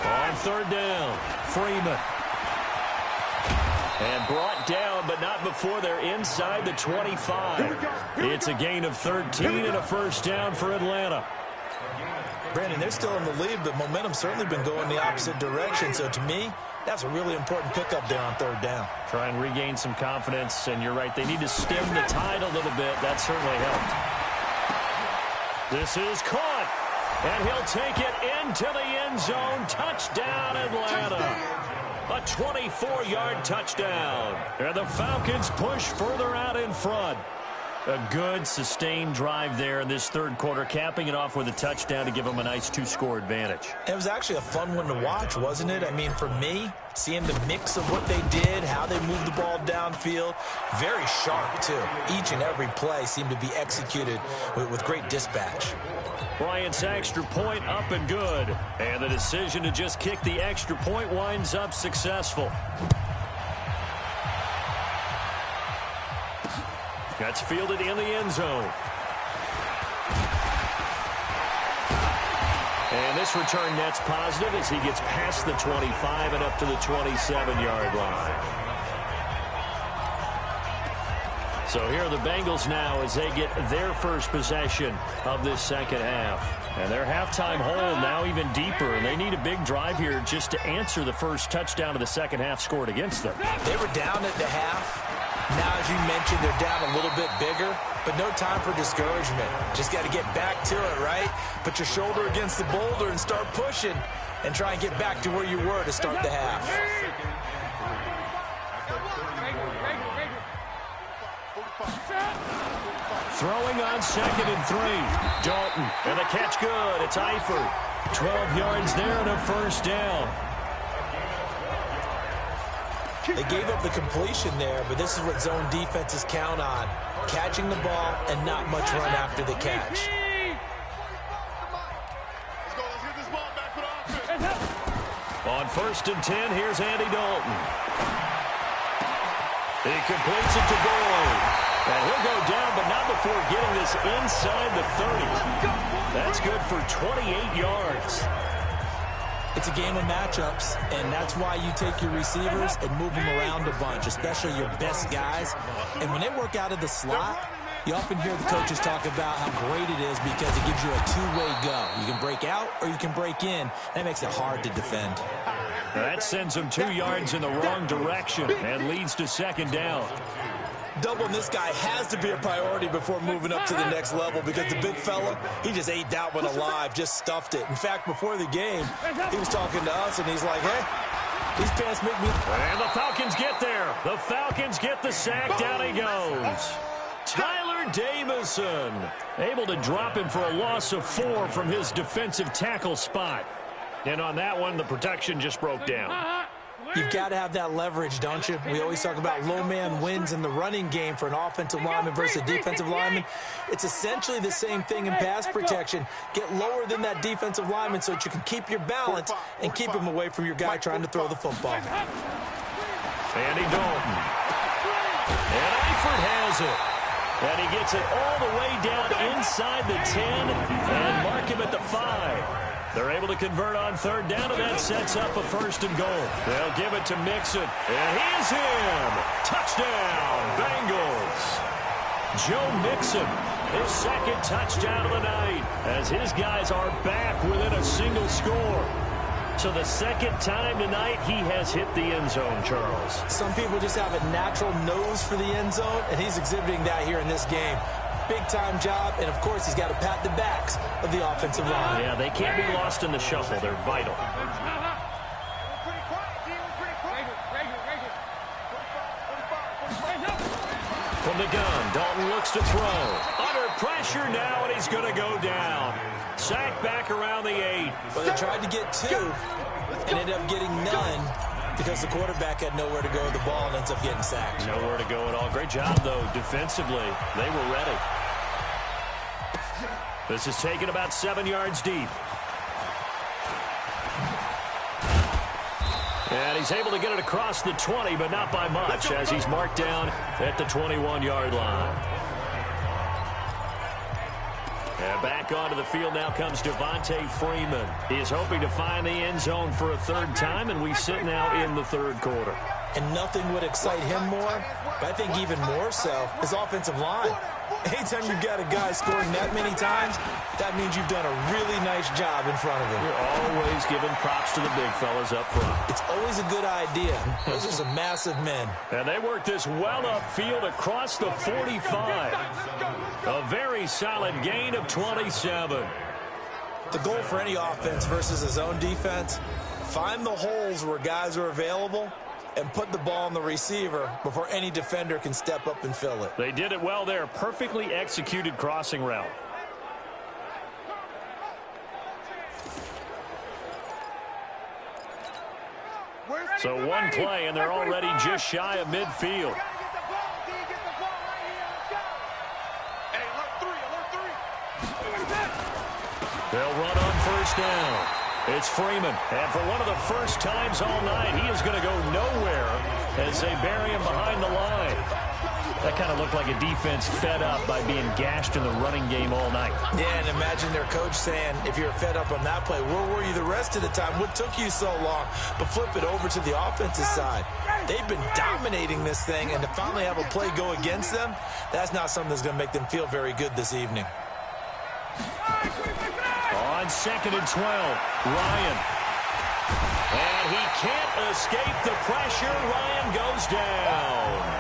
On third down, Freeman. And brought down, but not before they're inside the 25. It's a gain of 13 and a first down for Atlanta. Brandon, they're still in the lead, but momentum's certainly been going the opposite direction. So to me, that's a really important pickup there on third down. Try and regain some confidence, and you're right, they need to stem the tide a little bit. That certainly helped. This is caught, and he'll take it into the end zone. Touchdown, Atlanta. A 24-yard touchdown. And the Falcons push further out in front. A good, sustained drive there in this third quarter, capping it off with a touchdown to give them a nice 2-score advantage. It was actually a fun one to watch, wasn't it? I mean, for me, seeing the mix of what they did, how they moved the ball downfield, very sharp, too. Each and every play seemed to be executed with great dispatch. Bryant's extra point up and good. And the decision to just kick the extra point winds up successful. That's fielded in the end zone. And this return net's positive as he gets past the 25 and up to the 27-yard line. So here are the Bengals now as they get their first possession of this second half. And their halftime hole now even deeper, and they need a big drive here just to answer the first touchdown of the second half scored against them. They were down at the half. Now, as you mentioned, they're down a little bit bigger, but no time for discouragement. Just got to get back to it, right? Put your shoulder against the boulder and start pushing and try and get back to where you were to start the half. Throwing on 2nd and 3. Dalton, and the catch good. It's Eifert. 12 yards there and a first down. They gave up the completion there, but this is what zone defenses count on. Catching the ball and not much run after the catch. On 1st and 10, here's Andy Dalton. He completes it to goal. And he'll go down, but not before getting this inside the 30. That's good for 28 yards. It's a game of matchups, and that's why you take your receivers and move them around a bunch, especially your best guys. And when they work out of the slot, you often hear the coaches talk about how great it is because it gives you a two-way go. You can break out or you can break in. That makes it hard to defend. That sends them 2 yards in the wrong direction and leads to second down. Doubling this guy has to be a priority before moving up to the next level because the big fella, he just ate that one alive, just stuffed it. In fact, before the game, he was talking to us, and he's like, hey, these pants make me... And the Falcons get there. The Falcons get the sack. Down he goes. Tyler Davison able to drop him for a loss of 4 from his defensive tackle spot. And on that one, the protection just broke down. You've got to have that leverage, don't you? We always talk about low man wins in the running game for an offensive lineman versus a defensive lineman. It's essentially the same thing in pass protection. Get lower than that defensive lineman so that you can keep your balance and keep him away from your guy trying to throw the football. Andy Dalton. And Eifert has it. And he gets it all the way down inside the 10 and mark him at the 5. They're able to convert on third down, and that sets up a 1st and goal. They'll give it to Mixon, and he's in. Touchdown, Bengals. Joe Mixon, his 2nd touchdown of the night, as his guys are back within a single score. So the 2nd time tonight he has hit the end zone, Charles. Some people just have a natural nose for the end zone, and he's exhibiting that here in this game. Big-time job, and, of course, he's got to pat the backs of the offensive line. Yeah, they can't be lost in the shuffle. They're vital. From the gun, Dalton looks to throw. Under pressure now, and he's going to go down. Sack back around the 8. Well, they tried to get 2 and ended up getting none because the quarterback had nowhere to go with the ball and ends up getting sacked. Nowhere to go at all. Great job, though, defensively. They were ready. This is taken about 7 yards deep. And he's able to get it across the 20, but not by much, as he's marked down at the 21-yard line. And back onto the field now comes Devontae Freeman. He is hoping to find the end zone for a 3rd time, and we sit now in the 3rd quarter. And nothing would excite him more, but I think even more so, his offensive line. Anytime you've got a guy scoring that many times, that means you've done a really nice job in front of him. You're always giving props to the big fellas up front. It's always a good idea. Those are some massive men. And they work this well upfield across the 45. A very solid gain of 27. The goal for any offense versus his own defense, find the holes where guys are available and put the ball on the receiver before any defender can step up and fill it. They did it well there. Perfectly executed crossing route. So one play, and they're already just shy of midfield. They'll run on 1st down. It's Freeman, and for one of the first times all night, he is going to go nowhere as they bury him behind the line. That kind of looked like a defense fed up by being gashed in the running game all night. Yeah, and imagine their coach saying, if you're fed up on that play, where were you the rest of the time? What took you so long? But flip it over to the offensive side. They've been dominating this thing, and to finally have a play go against them, that's not something that's going to make them feel very good this evening. On 2nd and 12, Ryan. And he can't escape the pressure. Ryan goes down.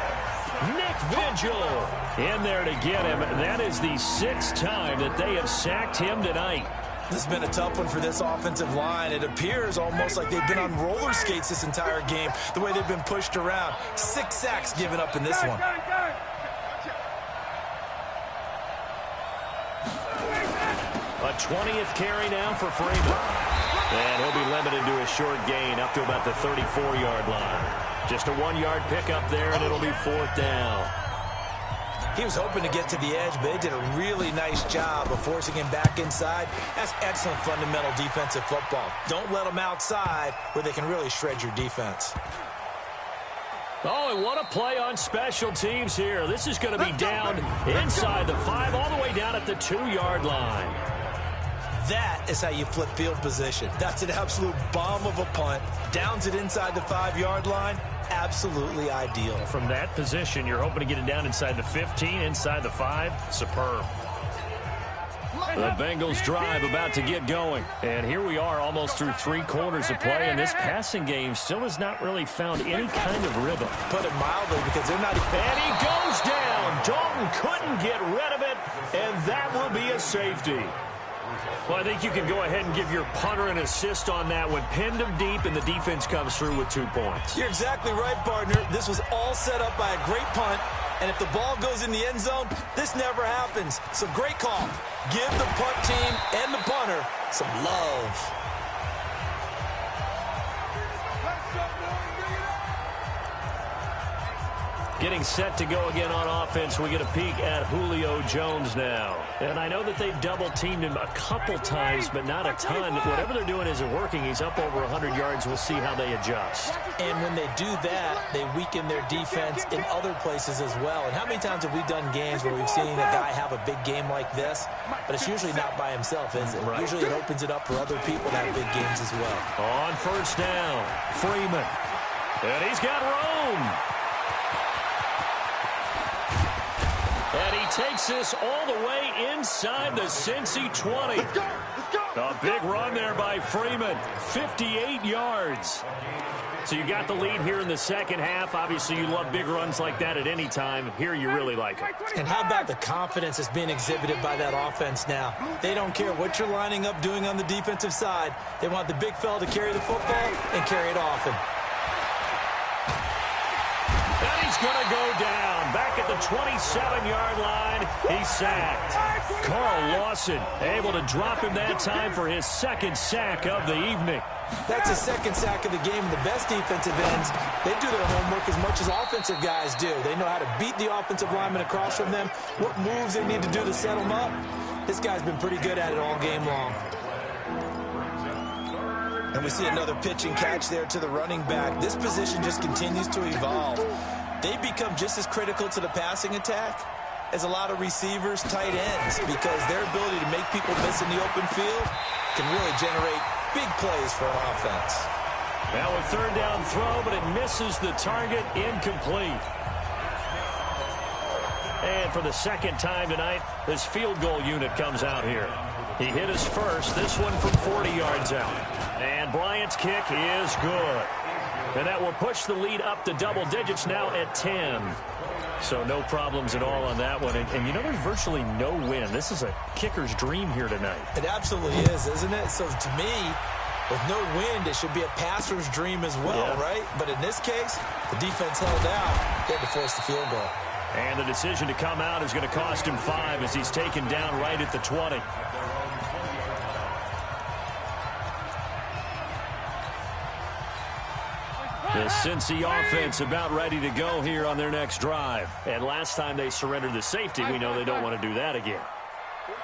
Nick Vigil in there to get him. That is the 6th time that they have sacked him tonight. This has been a tough one for this offensive line. It appears almost like they've been on roller skates this entire game, the way they've been pushed around. 6 sacks given up in this one. A 20th carry now for Freeman. And he'll be limited to a short gain up to about the 34-yard line. Just a 1-yard pickup there, and it'll be 4th down. He was hoping to get to the edge, but they did a really nice job of forcing him back inside. That's excellent fundamental defensive football. Don't let them outside where they can really shred your defense. Oh, and what a play on special teams here. This is going to be down inside the 5, all the way down at the 2-yard line. That is how you flip field position. That's an absolute bomb of a punt. Downs it inside the 5-yard line. Absolutely ideal. From that position, you're hoping to get it down inside the 15, inside the 5. Superb. The Bengals drive about to get going. And here we are almost through 3 quarters of play, and this passing game still has not really found any kind of rhythm. Put it mildly, because they're not... And he goes down. Dalton couldn't get rid of it, and that will be a safety. Well, I think you can go ahead and give your punter an assist on that one. Pinned him deep, and the defense comes through with 2 points. You're exactly right, partner. This was all set up by a great punt, and if the ball goes in the end zone, this never happens. So great call. Give the punt team and the punter some love. Getting set to go again on offense, we get a peek at Julio Jones now. And I know that they've double-teamed him a couple times, but not a ton. Whatever they're doing isn't working. He's up over 100 yards. We'll see how they adjust. And when they do that, they weaken their defense in other places as well. And how many times have we done games where we've seen a guy have a big game like this? But it's usually not by himself, is it? Right. Usually it opens it up for other people to have big games as well. On first down, Freeman. And he's got room. And he takes this all the way inside the Cincy 20. Let's go. A big run there by Freeman. 58 yards. So you got the lead here in the second half. Obviously, you love big runs like that at any time. Here, you really like it. And how about the confidence that's being exhibited by that offense now? They don't care what you're lining up doing on the defensive side. They want the big fella to carry the football and carry it often. And he's going to go down. Back at the 27-yard line, he's sacked. Carl Lawson able to drop him that time for his second sack of the evening. That's his second sack of the game. The best defensive ends, they do their homework as much as offensive guys do. They know how to beat the offensive lineman across from them, what moves they need to do to set them up. This guy's been pretty good at it all game long. And we see another pitch and catch there to the running back. This position just continues to evolve. They become just as critical to the passing attack as a lot of receivers, tight ends, because their ability to make people miss in the open field can really generate big plays for an offense. Now a third down throw, but it misses the target, incomplete. And for the second time tonight, this field goal unit comes out here. He hit his first, this one from 40 yards out. And Bryant's kick is good. And that will push the lead up to double digits now at 10. So no problems at all on that one. And you know, there's virtually no win. This is a kicker's dream here tonight. It absolutely is, isn't it? So to me, with no wind, it should be a passer's dream as well, right? But in this case, the defense held out. They had to force the field goal. And the decision to come out is going to cost him 5 as he's taken down right at the 20. The Cincy offense about ready to go here on their next drive. And last time they surrendered the safety, we know they don't want to do that again.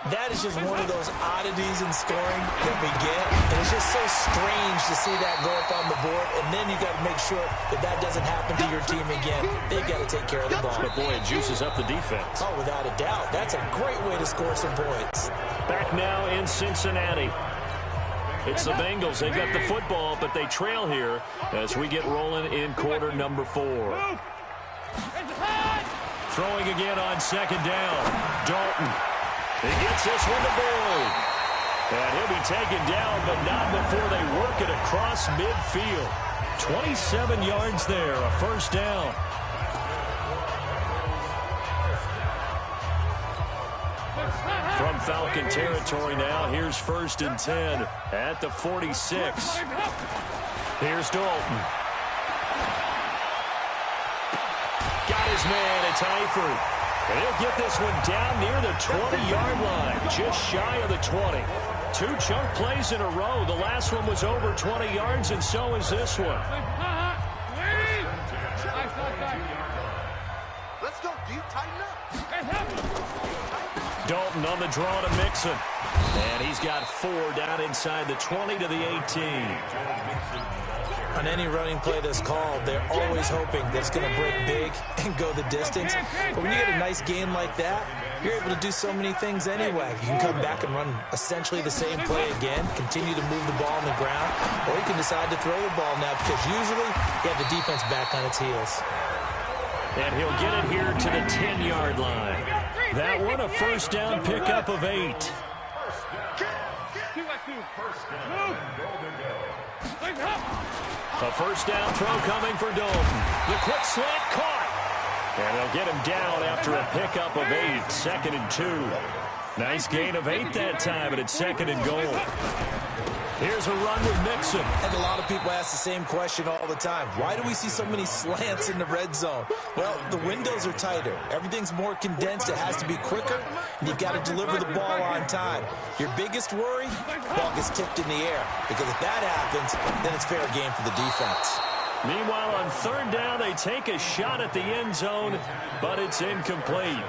That is just one of those oddities in scoring that we get. And it's just so strange to see that go up on the board. And then you got to make sure that that doesn't happen to your team again. They've got to take care of the ball. But boy, it juices up the defense. Oh, without a doubt. That's a great way to score some points. Back now in Cincinnati. It's the Bengals. They've got the football, but they trail here as we get rolling in quarter number 4. Throwing again on second down. Dalton. He gets this one to Boyd. And he'll be taken down, but not before they work it across midfield. 27 yards there, a first down. From Falcon territory now, here's 1st and 10 at the 46. Here's Dalton. Got his man, it's Eifert. And he'll get this one down near the 20-yard line, just shy of the 20. 2 chunk plays in a row. The last one was over 20 yards, and so is this one. Let's go, dude. Tighten up. Dalton on the draw to Mixon. And he's got 4 down inside the 20 to the 18. On any running play that's called, they're always hoping that it's going to break big and go the distance. But when you get a nice gain like that, you're able to do so many things anyway. You can come back and run essentially the same play again, continue to move the ball on the ground, or you can decide to throw the ball now because usually you have the defense back on its heels. And he'll get it here to the 10-yard line. That one a first down pickup of 8. A first down throw coming for Dalton. The quick slant caught. And they'll get him down after a pickup of 8, 2nd and 2. Nice gain of 8 that time, and it's 2nd and goal. Here's a run with Mixon. And a lot of people ask the same question all the time. Why do we see so many slants in the red zone? Well, the windows are tighter. Everything's more condensed. It has to be quicker, and you've got to deliver the ball on time. Your biggest worry? Ball gets tipped in the air. Because if that happens, then it's fair game for the defense. Meanwhile, on 3rd down, they take a shot at the end zone, but it's incomplete.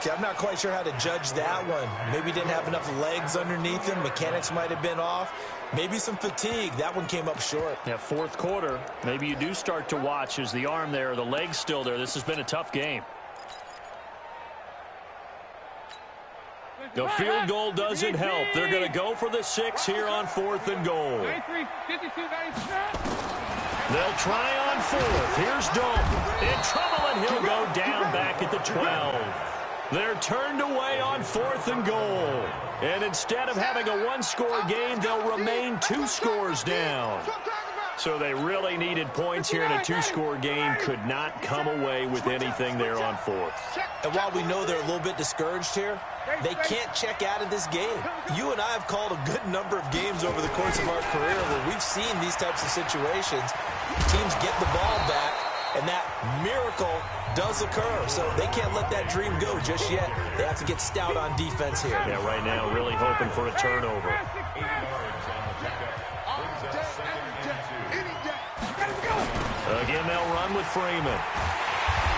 Okay, I'm not quite sure how to judge that one. Maybe didn't have enough legs underneath him. Mechanics might have been off. Maybe some fatigue. That one came up short. Yeah, 4th quarter. Maybe you do start to watch. Is the arm there, the leg's still there? This has been a tough game. The field goal doesn't help. They're going to go for the 6 here on 4th and goal. They'll try on 4th. Here's Dalton. In trouble, and he'll go down back at the 12. They're turned away on 4th and goal. And instead of having a 1-score game, they'll remain 2 scores down. So they really needed points here in a 2-score game. Could not come away with anything there on 4th. And while we know they're a little bit discouraged here, they can't check out of this game. You and I have called a good number of games over the course of our career where we've seen these types of situations. Teams get the ball back, and that miracle does occur. So they can't let that dream go just yet. They have to get stout on defense here. Yeah, right now really hoping for a turnover. Again, they'll run with Freeman.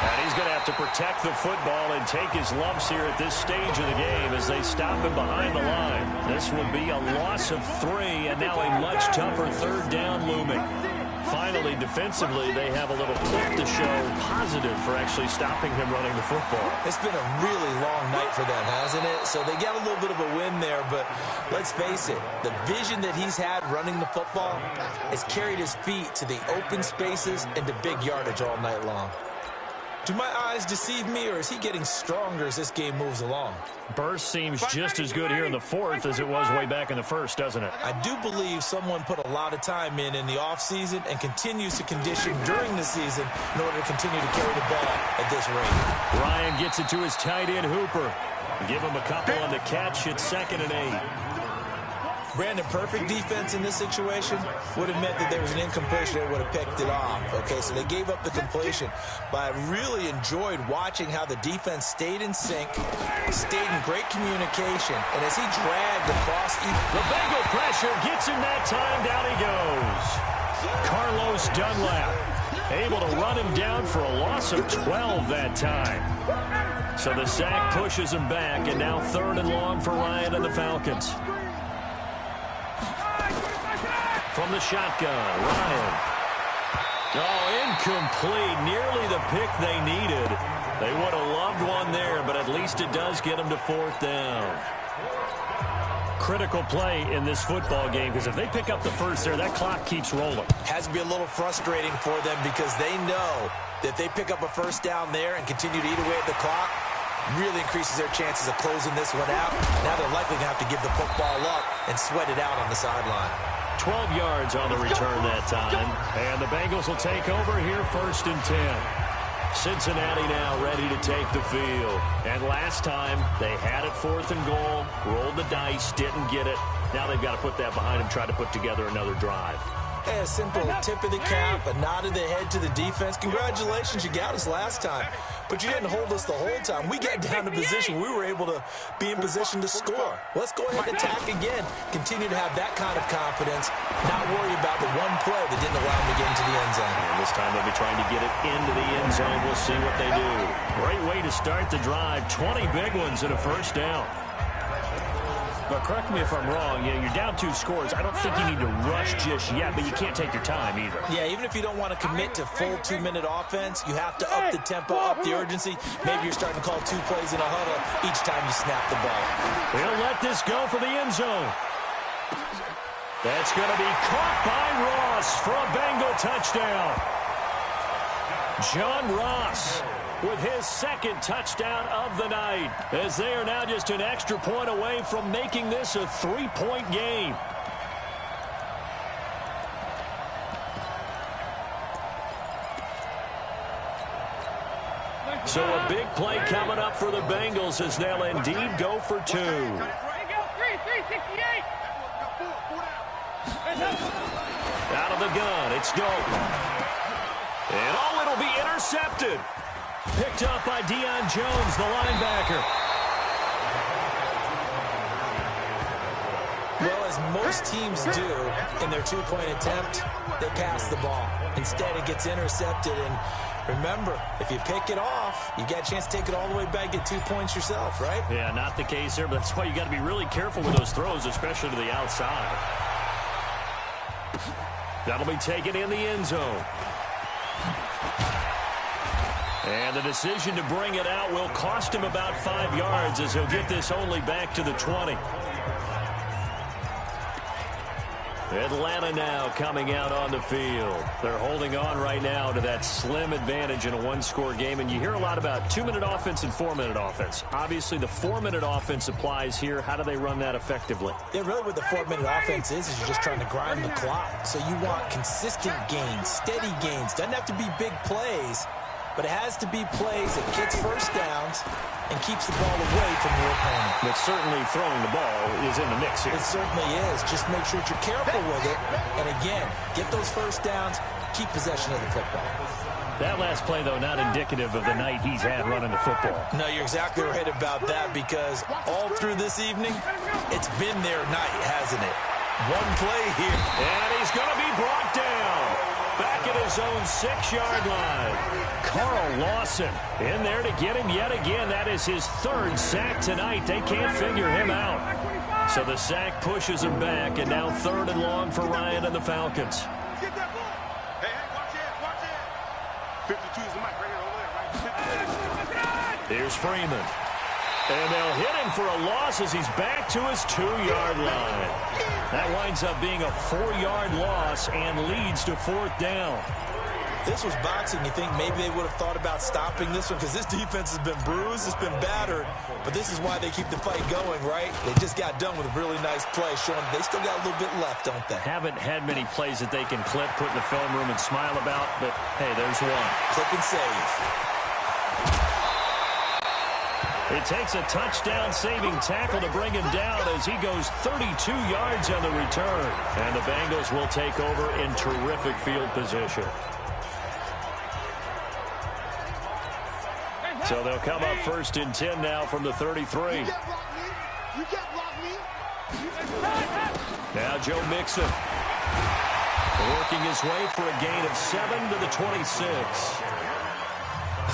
And he's going to have to protect the football and take his lumps here at this stage of the game as they stop him behind the line. This will be a loss of 3, and now a much tougher 3rd down looming. Finally, defensively, they have a little clip to show positive for actually stopping him running the football. It's been a really long night for them, hasn't it? So they got a little bit of a win there, but let's face it, the vision that he's had running the football has carried his feet to the open spaces and to big yardage all night long. Do my eyes deceive me, or is he getting stronger as this game moves along? Burst seems just as good here in the 4th as it was way back in the 1st, doesn't it? I do believe someone put a lot of time in the offseason and continues to condition during the season in order to continue to carry the ball at this rate. Ryan gets it to his tight end, Hooper. Give him a couple on the catch. It's 2nd and 8. Brandon, perfect defense in this situation would have meant that there was an incompletion. They would have picked it off. Okay, so they gave up the completion. But I really enjoyed watching how the defense stayed in sync, stayed in great communication, and as he dragged across... The Bengal pressure gets him that time. Down he goes. Carlos Dunlap able to run him down for a loss of 12 that time. So the sack pushes him back, and now 3rd and long for Ryan and the Falcons. From the shotgun, Ryan. Oh, incomplete. Nearly the pick they needed. They would have loved one there, but at least it does get them to 4th down. Critical play in this football game, because if they pick up the 1st there, that clock keeps rolling. Has to be a little frustrating for them because they know that they pick up a 1st down there and continue to eat away at the clock, really increases their chances of closing this one out. Now they're likely going to have to give the football up and sweat it out on the sideline. 12 yards on the return that time. And the Bengals will take over here 1st and 10. Cincinnati now ready to take the field. And last time, they had it 4th and goal, rolled the dice, didn't get it. Now they've got to put that behind them, try to put together another drive. Hey, a simple tip of the cap, a nod of the head to the defense. Congratulations, you got us last time. But you didn't hold us the whole time. We got down to position. We were able to be in position to score. Let's go ahead and attack again. Continue to have that kind of confidence. Not worry about the one play that didn't allow them to get into the end zone. And this time they'll be trying to get it into the end zone. We'll see what they do. Great way to start the drive. 20 big ones and a 1st down. But correct me if I'm wrong, you're down 2 scores. I don't think you need to rush just yet, but you can't take your time either. Yeah, even if you don't want to commit to full 2-minute offense, you have to up the tempo, up the urgency. Maybe you're starting to call 2 plays in a huddle each time you snap the ball. He'll let this go for the end zone. That's going to be caught by Ross for a Bengal touchdown. John Ross with his 2nd touchdown of the night, as they are now just an extra point away from making this a 3-point game. So a big play coming up for the Bengals as they'll indeed go for 2. Out of the gun, it's Dalton. And it'll be intercepted. Picked up by Deion Jones, the linebacker. Well, as most teams do in their two-point attempt, they pass the ball. Instead, it gets intercepted. And remember, if you pick it off, you got a chance to take it all the way back, get 2 points yourself, right? Yeah, not the case there, but that's why you got to be really careful with those throws, especially to the outside. That'll be taken in the end zone. And the decision to bring it out will cost him about 5 yards as he'll get this only back to the 20. Atlanta now coming out on the field. They're holding on right now to that slim advantage in a one-score game. And you hear a lot about 2-minute offense and 4-minute offense. Obviously, the 4-minute offense applies here. How do they run that effectively? Yeah, really what the 4-minute offense is you're just trying to grind the clock. So you want consistent gains, steady gains. Doesn't have to be big plays, but it has to be plays that gets first downs and keeps the ball away from your opponent. But certainly throwing the ball is in the mix here. It certainly is. Just make sure that you're careful with it. And again, get those first downs, keep possession of the football. That last play, though, not indicative of the night he's had running the football. No, you're exactly right about that because all through this evening, it's been their night, hasn't it? One play here. And he's going to be brought down. Back at his own 6-yard line. Carl Lawson in there to get him yet again. That is his 3rd sack tonight. They can't figure him out. So the sack pushes him back, and now 3rd and long for Ryan and the Falcons. Get that ball. Hey, watch it, watch it. 52 is the mic right here over there, right? Here's Freeman. And they'll hit him for a loss as he's back to his 2-yard line. That winds up being a 4-yard loss and leads to 4th down. This was boxing. You think maybe they would have thought about stopping this one because this defense has been bruised, it's been battered, but this is why they keep the fight going, right? They just got done with a really nice play, showing they still got a little bit left, don't they? Haven't had many plays that they can clip, put in the film room and smile about, but hey, there's one. Clip and save. It takes a touchdown-saving tackle to bring him down as he goes 32 yards on the return. And the Bengals will take over in terrific field position. So they'll come up 1st and 10 now from the 33. Now Joe Mixon working his way for a gain of 7 to the 26.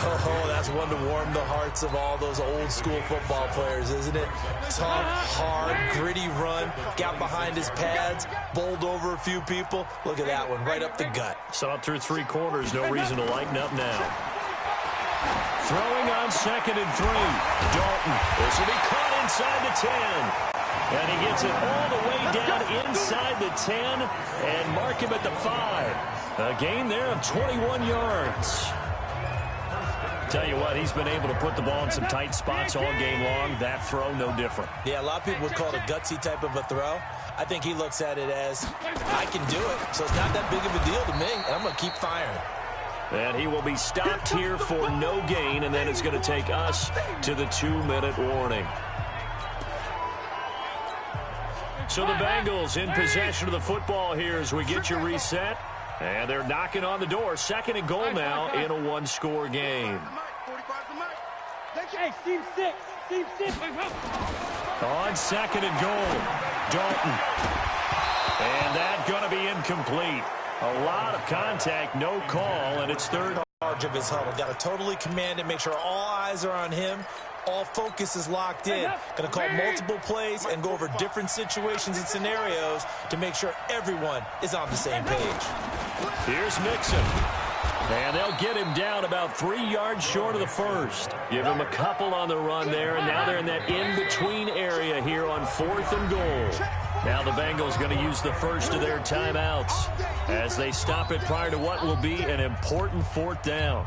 Oh, that's one to warm the hearts of all those old-school football players, isn't it? Tough, hard, gritty run, got behind his pads, bowled over a few people. Look at that one, right up the gut. Saw it through 3 quarters, no reason to lighten up now. Throwing on 2nd and 3. Dalton, this will be caught inside the 10. And he gets it all the way down inside the 10 and mark him at the 5. A gain there of 21 yards. Tell you what, he's been able to put the ball in some tight spots all game long. That throw, no different. Yeah, a lot of people would call it a gutsy type of a throw. I think he looks at it as, I can do it, so it's not that big of a deal to me, and I'm going to keep firing. And he will be stopped here for no gain, and then it's going to take us to the 2-minute warning. So the Bengals in possession of the football here as we get you reset. And they're knocking on the door. 2nd and goal now in a 1-score game. Hey, team 6. Team 6. On 2nd and goal, Dalton. And that's going to be incomplete. A lot of contact, no call, and it's 3rd. Charge of his huddle. Got to totally command it, make sure all eyes are on him. All focus is locked in. Going to call multiple plays and go over different situations and scenarios to make sure everyone is on the same page. Here's Mixon. And they'll get him down about 3 yards short of the 1st. Give him a couple on the run there, and now they're in that in-between area here on 4th and goal. Now the Bengals going to use the first of their timeouts as they stop it prior to what will be an important 4th down.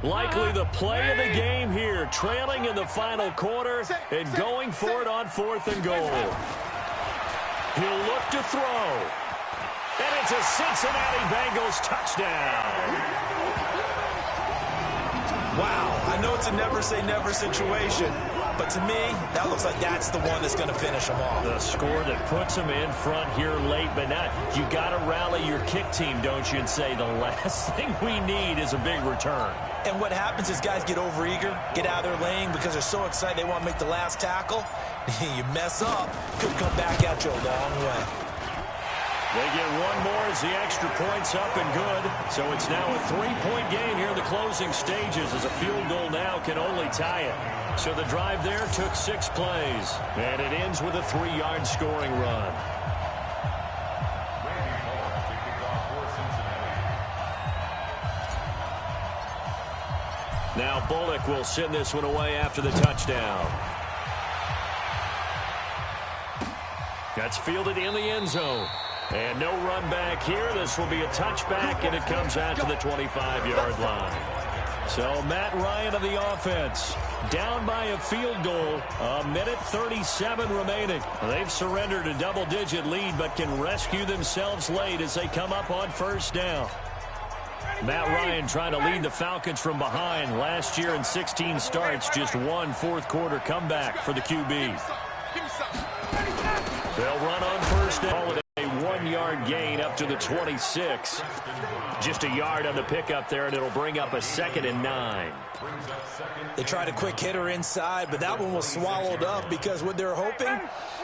Likely the play of the game here, trailing in the final quarter and going for it on 4th and goal. He'll look to throw. And it's a Cincinnati Bengals touchdown. Wow, I know it's a never-say-never situation, but to me, that looks like that's the one that's going to finish them off. The score that puts them in front here late, but not. You got to rally your kick team, don't you, and say the last thing we need is a big return. And what happens is guys get overeager, get out of their lane because they're so excited they want to make the last tackle. You mess up, could come back at you a long way. They get one more as the extra point's up and good. So it's now a 3-point game here in the closing stages as a field goal now can only tie it. So the drive there took 6 plays. And it ends with a 3-yard scoring run. Now Bullock will send this one away after the touchdown. That's fielded in the end zone. And no run back here. This will be a touchback, and it comes out to the 25-yard line. So Matt Ryan of the offense, down by a field goal, 1:37 remaining. They've surrendered a double-digit lead, but can rescue themselves late as they come up on 1st down. Matt Ryan trying to lead the Falcons from behind. Last year in 16 starts, just one fourth-quarter comeback for the QB. They'll run on 1st down. A 1-yard gain up to the 26. Just a yard on the pickup there, and it'll bring up a 2nd and 9. They tried a quick hitter inside, but that one was swallowed up because what they're hoping,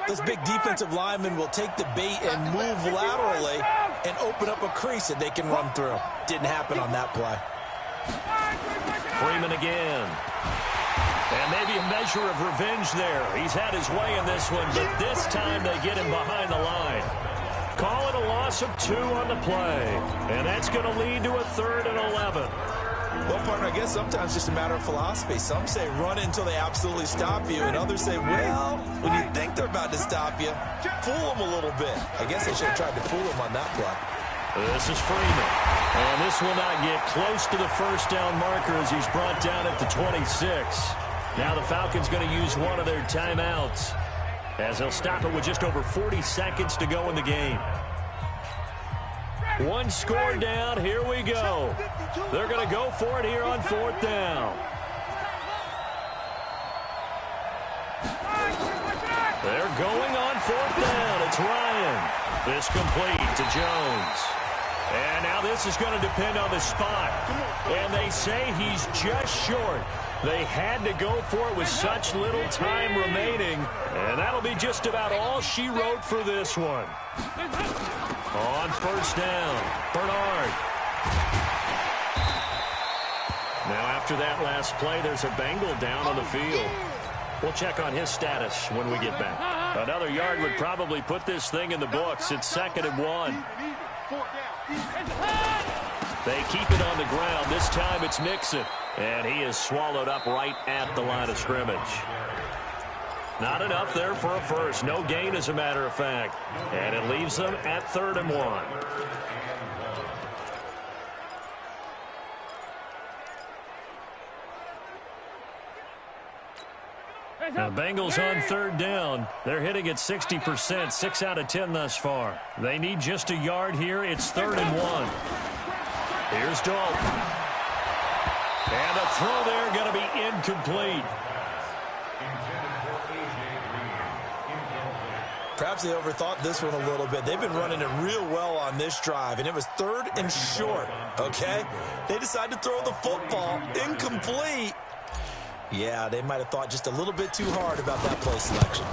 this big defensive lineman will take the bait and move laterally and open up a crease that they can run through. Didn't happen on that play. Freeman again. And maybe a measure of revenge there. He's had his way in this one, but this time they get him behind the line. Call it a loss of 2 on the play. And that's going to lead to a 3rd and 11. Well, partner, I guess sometimes it's just a matter of philosophy. Some say run until they absolutely stop you, and others say, well, when you think they're about to stop you, fool them a little bit. I guess they should have tried to fool them on that play. This is Freeman. And this will not get close to the 1st down marker as he's brought down at the 26. Now the Falcons going to use one of their timeouts as they'll stop it with just over 40 seconds to go in the game. One score down. Here we go. They're going to go for it here on 4th down. They're going on 4th down. It's Ryan. This complete to Jones. And now this is going to depend on the spot. And they say he's just short. They had to go for it with such little time remaining. And that'll be just about all she wrote for this one. On 1st down, Bernard. Now after that last play, there's a Bengal down on the field. We'll check on his status when we get back. Another yard would probably put this thing in the books. It's 2nd and 1. They keep it on the ground. This time it's Mixon. And he is swallowed up right at the line of scrimmage. Not enough there for a first. No gain, as a matter of fact. And it leaves them at 3rd and 1. Now, Bengals on 3rd down. They're hitting at 60%, 6 out of 10 thus far. They need just a yard here. It's 3rd and 1. Here's Dalton. And the throw there going to be incomplete. Perhaps they overthought this one a little bit. They've been running it real well on this drive, and it was 3rd and short, okay? They decided to throw the football incomplete. Yeah, they might have thought just a little bit too hard about that play selection.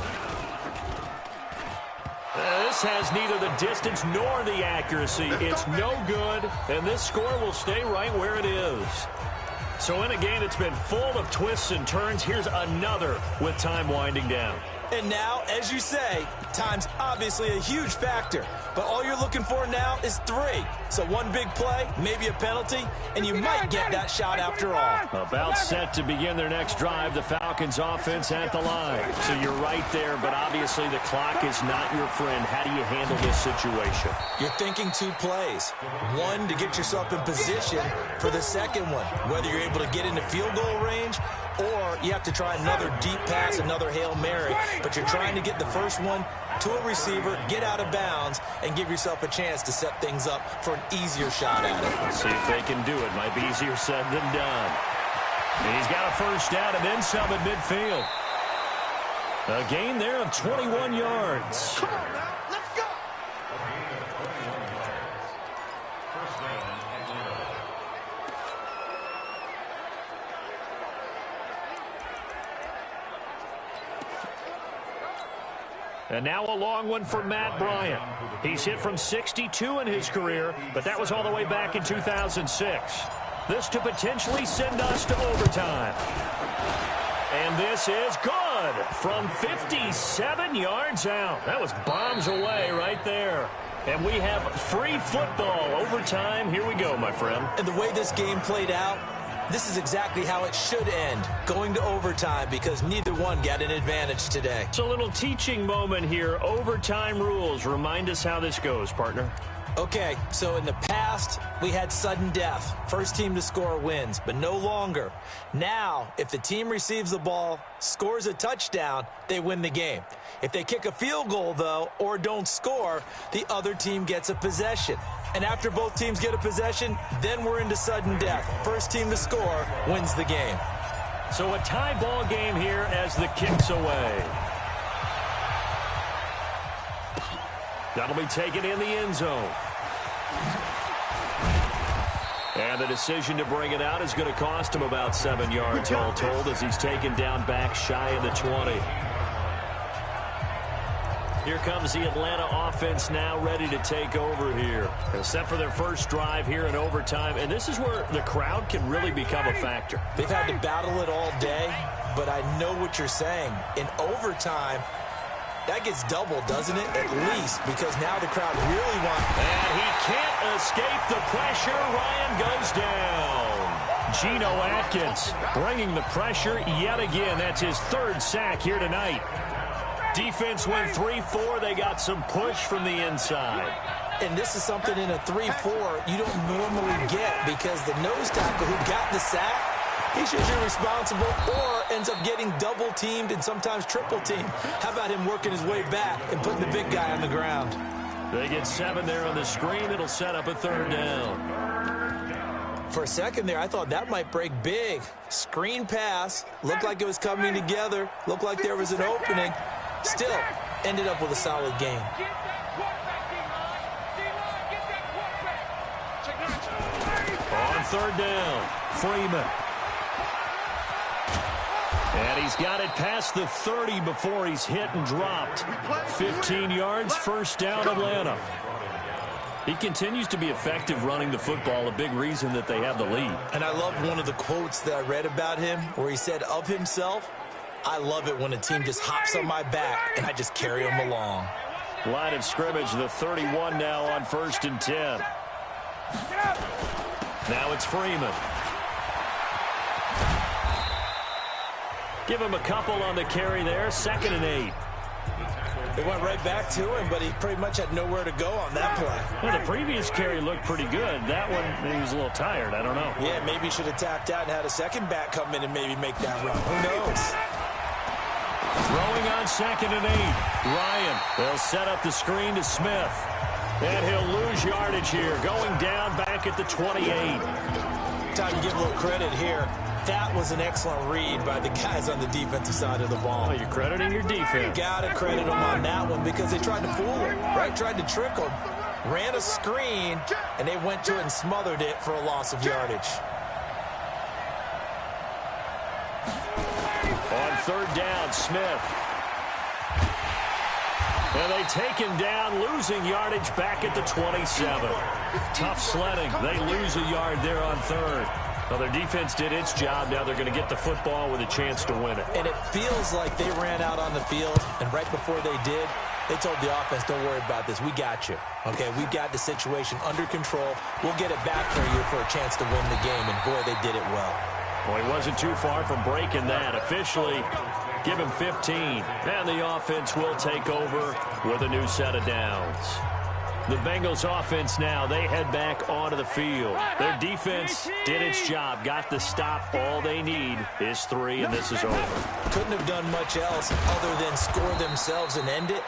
This has neither the distance nor the accuracy. It's no good, and this score will stay right where it is. So in a game that's been full of twists and turns, here's another with time winding down. And now, as you say, time's obviously a huge factor. But all you're looking for now is 3. So one big play, maybe a penalty, and you might get that shot after all. About set to begin their next drive, the Falcons offense at the line. So you're right there, but obviously the clock is not your friend. How do you handle this situation? You're thinking 2 plays. One, to get yourself in position for the second one, whether you're able to get into field goal range or you have to try another deep pass, another Hail Mary, but you're trying to get the first one to a receiver, get out of bounds, and give yourself a chance to set things up for an easier shot at it. Let's see if they can do it. Might be easier said than done. And he's got a first down and then some at midfield. A gain there of 21 yards. Come on now, let's go. And now a long one for Matt Bryant. He's hit from 62 in his career, but that was all the way back in 2006. This to potentially send us to overtime. And this is good from 57 yards out. That was bombs away right there. And we have free football overtime. Here we go, my friend. And the way this game played out, this is exactly how it should end, going to overtime, because neither one got an advantage today. It's a little teaching moment here. Overtime rules. Remind us how this goes, partner. Okay, so in the past, we had sudden death. First team to score wins, but no longer. Now, if the team receives the ball, scores a touchdown, they win the game. If they kick a field goal, though, or don't score, the other team gets a possession. And after both teams get a possession, then we're into sudden death. First team to score wins the game. So a tie ball game here as the kick's away. That'll be taken in the end zone. And the decision to bring it out is going to cost him about 7 yards all told as he's taken down back shy of the 20. Here comes the Atlanta offense now ready to take over here. Set for their first drive here in overtime. And this is where the crowd can really become a factor. They've had to battle it all day, but I know what you're saying. In overtime, that gets doubled, doesn't it? At least, because now the crowd really wants. And he can't escape the pressure. Ryan goes down. Geno Atkins bringing the pressure yet again. That's his 3rd sack here tonight. Defense went 3-4. They got some push from the inside. And this is something in a 3-4 you don't normally get, because the nose tackle who got the sack, he's usually responsible or ends up getting double-teamed and sometimes triple-teamed. How about him working his way back and putting the big guy on the ground? They get 7 there on the screen. It'll set up a 3rd down. For a second there, I thought that might break big. Screen pass. Looked like it was coming together. Looked like there was an opening. Still, ended up with a solid game. On 3rd down, Freeman. And he's got it past the 30 before he's hit and dropped. 15 yards, first down, Atlanta. He continues to be effective running the football, a big reason that they have the lead. And I love one of the quotes that I read about him where he said of himself, "I love it when a team just hops on my back and I just carry them along." Line of scrimmage, the 31 now on 1st and 10. Now it's Freeman. Give him a couple on the carry there, 2nd and 8. It went right back to him, but he pretty much had nowhere to go on that play. Well, the previous carry looked pretty good. That one, he was a little tired. I don't know. Yeah, maybe he should have tapped out and had a second back come in and maybe make that run. Who knows? Throwing on 2nd and 8. Ryan, they'll set up the screen to Smith. And he'll lose yardage here, going down back at the 28. Time to give a little credit here. That was an excellent read by the guys on the defensive side of the ball. Oh, you're crediting your defense. Gotta credit them on that one because they tried to fool him, right? Tried to trick him. Ran a screen, and they went to it and smothered it for a loss of yardage. On 3rd down, Smith. And they take him down, losing yardage back at the 27. Tough sledding. They lose a yard there on 3rd. Well, their defense did its job. Now they're going to get the football with a chance to win it. And it feels like they ran out on the field, and right before they did, they told the offense, don't worry about this. We got you. Okay, we've got the situation under control. We'll get it back for you for a chance to win the game, and boy, they did it well. Well, he wasn't too far from breaking that. Officially, give him 15. And the offense will take over with a new set of downs. The Bengals offense now, they head back onto the field. Their defense did its job, got the stop. All they need is 3, and this is over. Couldn't have done much else other than score themselves and end it.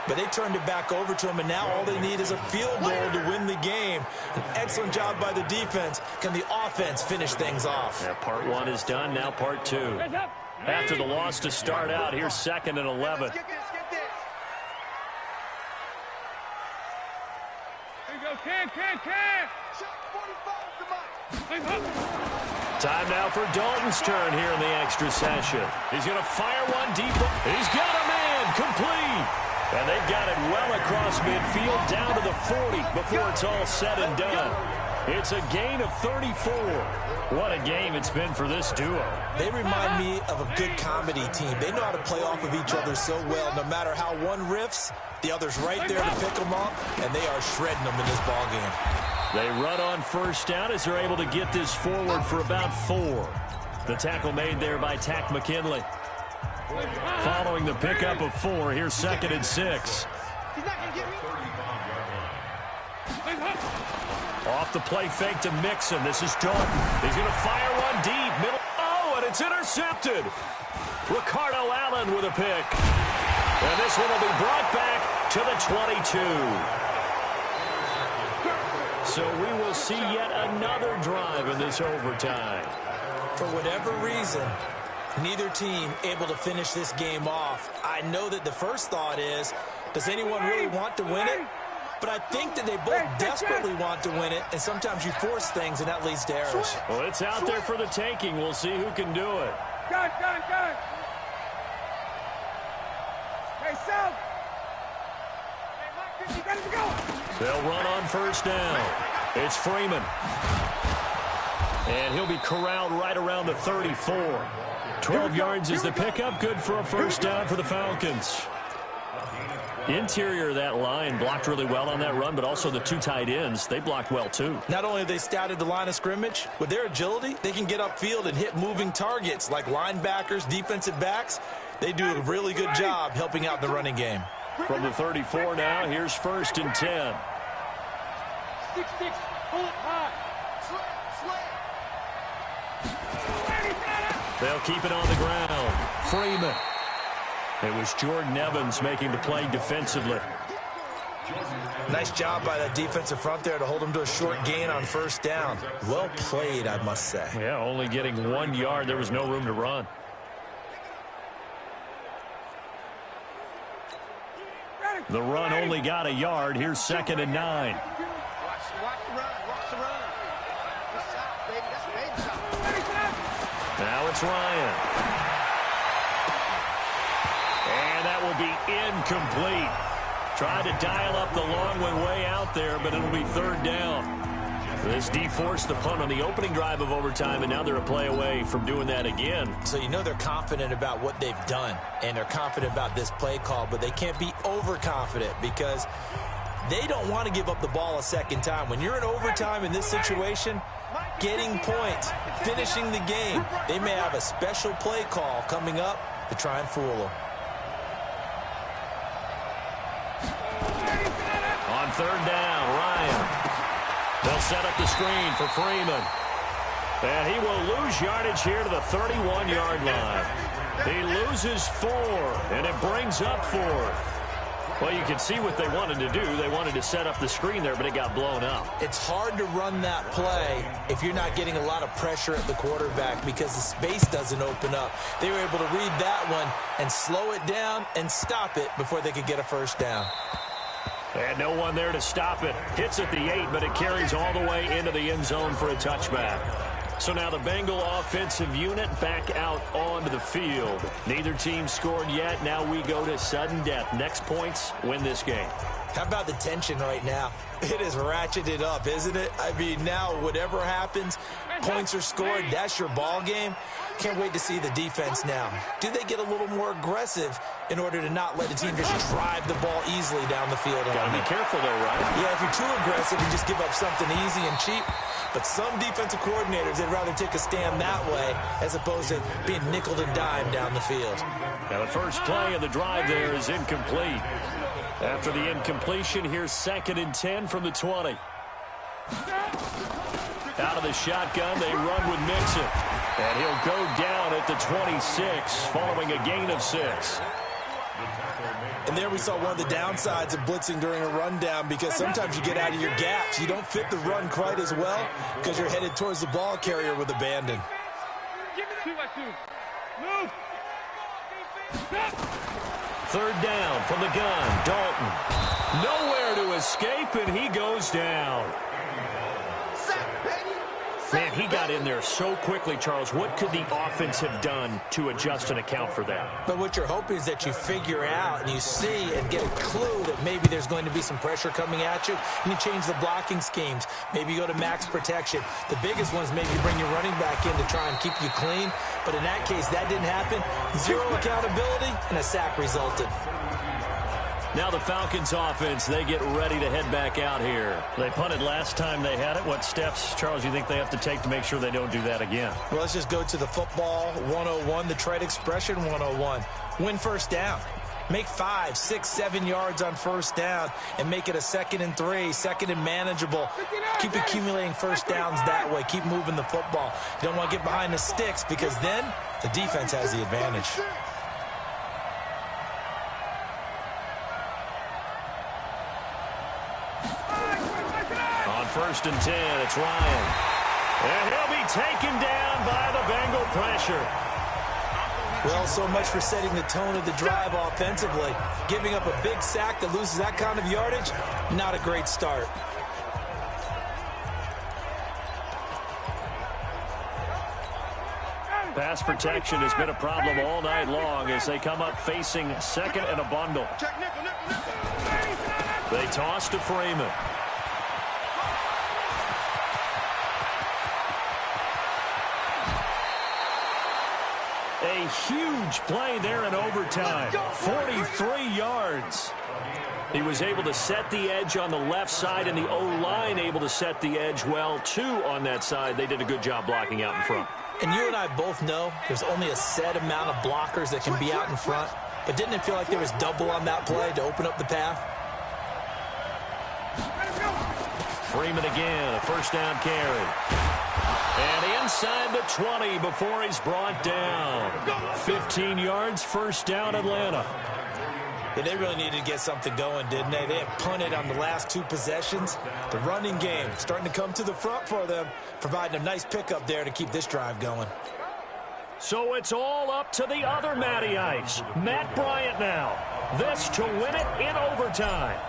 But they turned it back over to them, and now all they need is a field goal to win the game. An excellent job by the defense. Can the offense finish things off? Yeah, part 1 is done, now part 2. After the loss to start out, here's 2nd and 11. Time now for Dalton's turn here in the extra session. He's going to fire one deep. He's got a man complete. And they've got it well across midfield down to the 40 before it's all said and done. It's a gain of 34. What a game it's been for this duo. They remind me of a good comedy team. They know how to play off of each other so well. No matter how one riffs, the other's right there to pick them up, and they are shredding them in this ballgame. They run on first down as they're able to get this forward for about 4. The tackle made there by Tack McKinley. Following the pickup of 4, here's 2nd and 6. Off the play fake to Mixon. This is Dalton. He's going to fire one deep. Middle. Oh, and it's intercepted. Ricardo Allen with a pick. And this one will be brought back to the 22. So we will see yet another drive in this overtime. For whatever reason, neither team able to finish this game off. I know that the first thought is, does anyone really want to win it? But I think that they both desperately want to win it, and sometimes you force things, and that leads to errors. Well, it's out there for the taking. We'll see who can do it. Gun. Hey, South. Hey, Mike, you got to go. They'll run on first down. It's Freeman. And he'll be corralled right around the 34. 12 yards is the pickup. Good for a first down for the Falcons. Interior of that line blocked really well on that run, but also the 2 tight ends, they blocked well too. Not only have they scouted the line of scrimmage, with their agility, they can get upfield and hit moving targets like linebackers, defensive backs. They do a really good job helping out the running game. From the 34 now, here's 1st and 10. 6-6, pull it high. They'll keep it on the ground. Freeman. It was Jordan Evans making the play defensively. Nice job by that defensive front there to hold them to a short gain on first down. Well played, I must say. Yeah, only getting 1 yard. There was no room to run. The run only got a yard. Here's 2nd and 9. Watch the run. That's out, baby. That's baby shot. Now it's Ryan. And that will be incomplete. Tried to dial up the long one way out there, but it'll be 3rd down. This de-forced the punt on the opening drive of overtime, and now they're a play away from doing that again. So you know they're confident about what they've done, and they're confident about this play call, but they can't be overconfident because they don't want to give up the ball a second time. When you're in overtime in this situation, getting points, finishing the game, they may have a special play call coming up to try and fool them. On 3rd down, Ryan. They'll set up the screen for Freeman. And he will lose yardage here to the 31-yard line. He loses 4, and it brings up 4th. Well, you can see what they wanted to do. They wanted to set up the screen there, but it got blown up. It's hard to run that play if you're not getting a lot of pressure at the quarterback because the space doesn't open up. They were able to read that one and slow it down and stop it before they could get a first down. And no one there to stop it. Hits at the 8, but it carries all the way into the end zone for a touchback. So now the Bengal offensive unit back out onto the field. Neither team scored yet. Now we go to sudden death. Next points win this game. How about the tension right now? It is ratcheted up, isn't it? I mean, now whatever happens, Points are scored. That's your ball game. Can't wait to see the defense now. Do they get a little more aggressive in order to not let the team just drive the ball easily down the field? Got to be careful there, right? Yeah, if you're too aggressive, you just give up something easy and cheap. But some defensive coordinators, they'd rather take a stand that way as opposed to being nickeled and dimed down the field. Now the first play of the drive there is incomplete. After the incompletion, here's 2nd and 10 from the 20. Out of the shotgun, they run with Mixon. And he'll go down at the 26 following a gain of 6. And there we saw one of the downsides of blitzing during a rundown, because sometimes you get out of your gaps. You don't fit the run quite as well because you're headed towards the ball carrier with abandon. Move. 3rd down from the gun. Dalton. Nowhere to escape, and he goes down. Man, he got in there so quickly, Charles. What could the offense have done to adjust and account for that? But what you're hoping is that you figure out and you see and get a clue that maybe there's going to be some pressure coming at you, and you change the blocking schemes. Maybe you go to max protection. The biggest one is maybe you bring your running back in to try and keep you clean. But in that case, that didn't happen. 0 accountability, and a sack resulted. Now the Falcons offense, they get ready to head back out here. They punted last time they had it. What steps, Charles, you think they have to take to make sure they don't do that again? Well, let's just go to the football 101, the trade expression 101. Win first down. Make 5, 6, 7 yards on first down and make it a 2nd and 3, 2nd and manageable. Keep accumulating first downs that way. Keep moving the football. You don't want to get behind the sticks, because then the defense has the advantage. On 1st and 10, it's Ryan. And he'll be taken down by the Bengal pressure. Well, so much for setting the tone of the drive offensively. Giving up a big sack that loses that kind of yardage, not a great start. Pass protection has been a problem all night long as they come up facing 2nd and a bundle. They toss to Freeman. A huge play there in overtime. 43 yards. He was able to set the edge on the left side, and the O-line able to set the edge well, too, on that side. They did a good job blocking out in front. And you and I both know there's only a set amount of blockers that can be out in front. But didn't it feel like there was double on that play to open up the path? Freeman again, a 1st down carry. And inside the 20 before he's brought down. 15 yards, 1st down, Atlanta. Yeah, they really needed to get something going, didn't they? They had punted on the last 2 possessions. The running game starting to come to the front for them, providing a nice pickup there to keep this drive going. So it's all up to the other Matty Ice, Matt Bryant now. This to win it in overtime.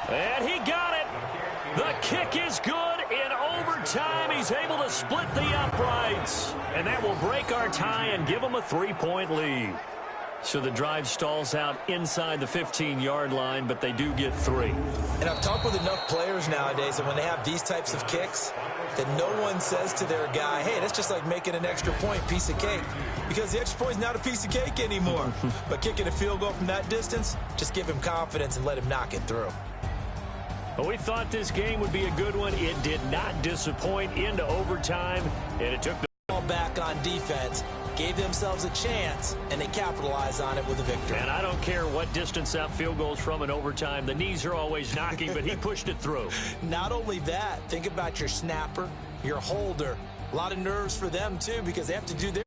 And he got it. The kick is good in overtime. He's able to split the uprights. And that will break our tie and give him a 3-point lead. So the drive stalls out inside the 15-yard line, but they do get 3. And I've talked with enough players nowadays that when they have these types of kicks, that no one says to their guy, hey, that's just like making an extra point, piece of cake. Because the extra point is not a piece of cake anymore. But kicking a field goal from that distance, just give him confidence and let him knock it through. Well, we thought this game would be a good one. It did not disappoint into overtime, and it took the ball back on defense, gave themselves a chance, and they capitalized on it with a victory. And I don't care what distance that field goes from in overtime. The knees are always knocking, but he pushed it through. Not only that, think about your snapper, your holder. A lot of nerves for them, too, because they have to do their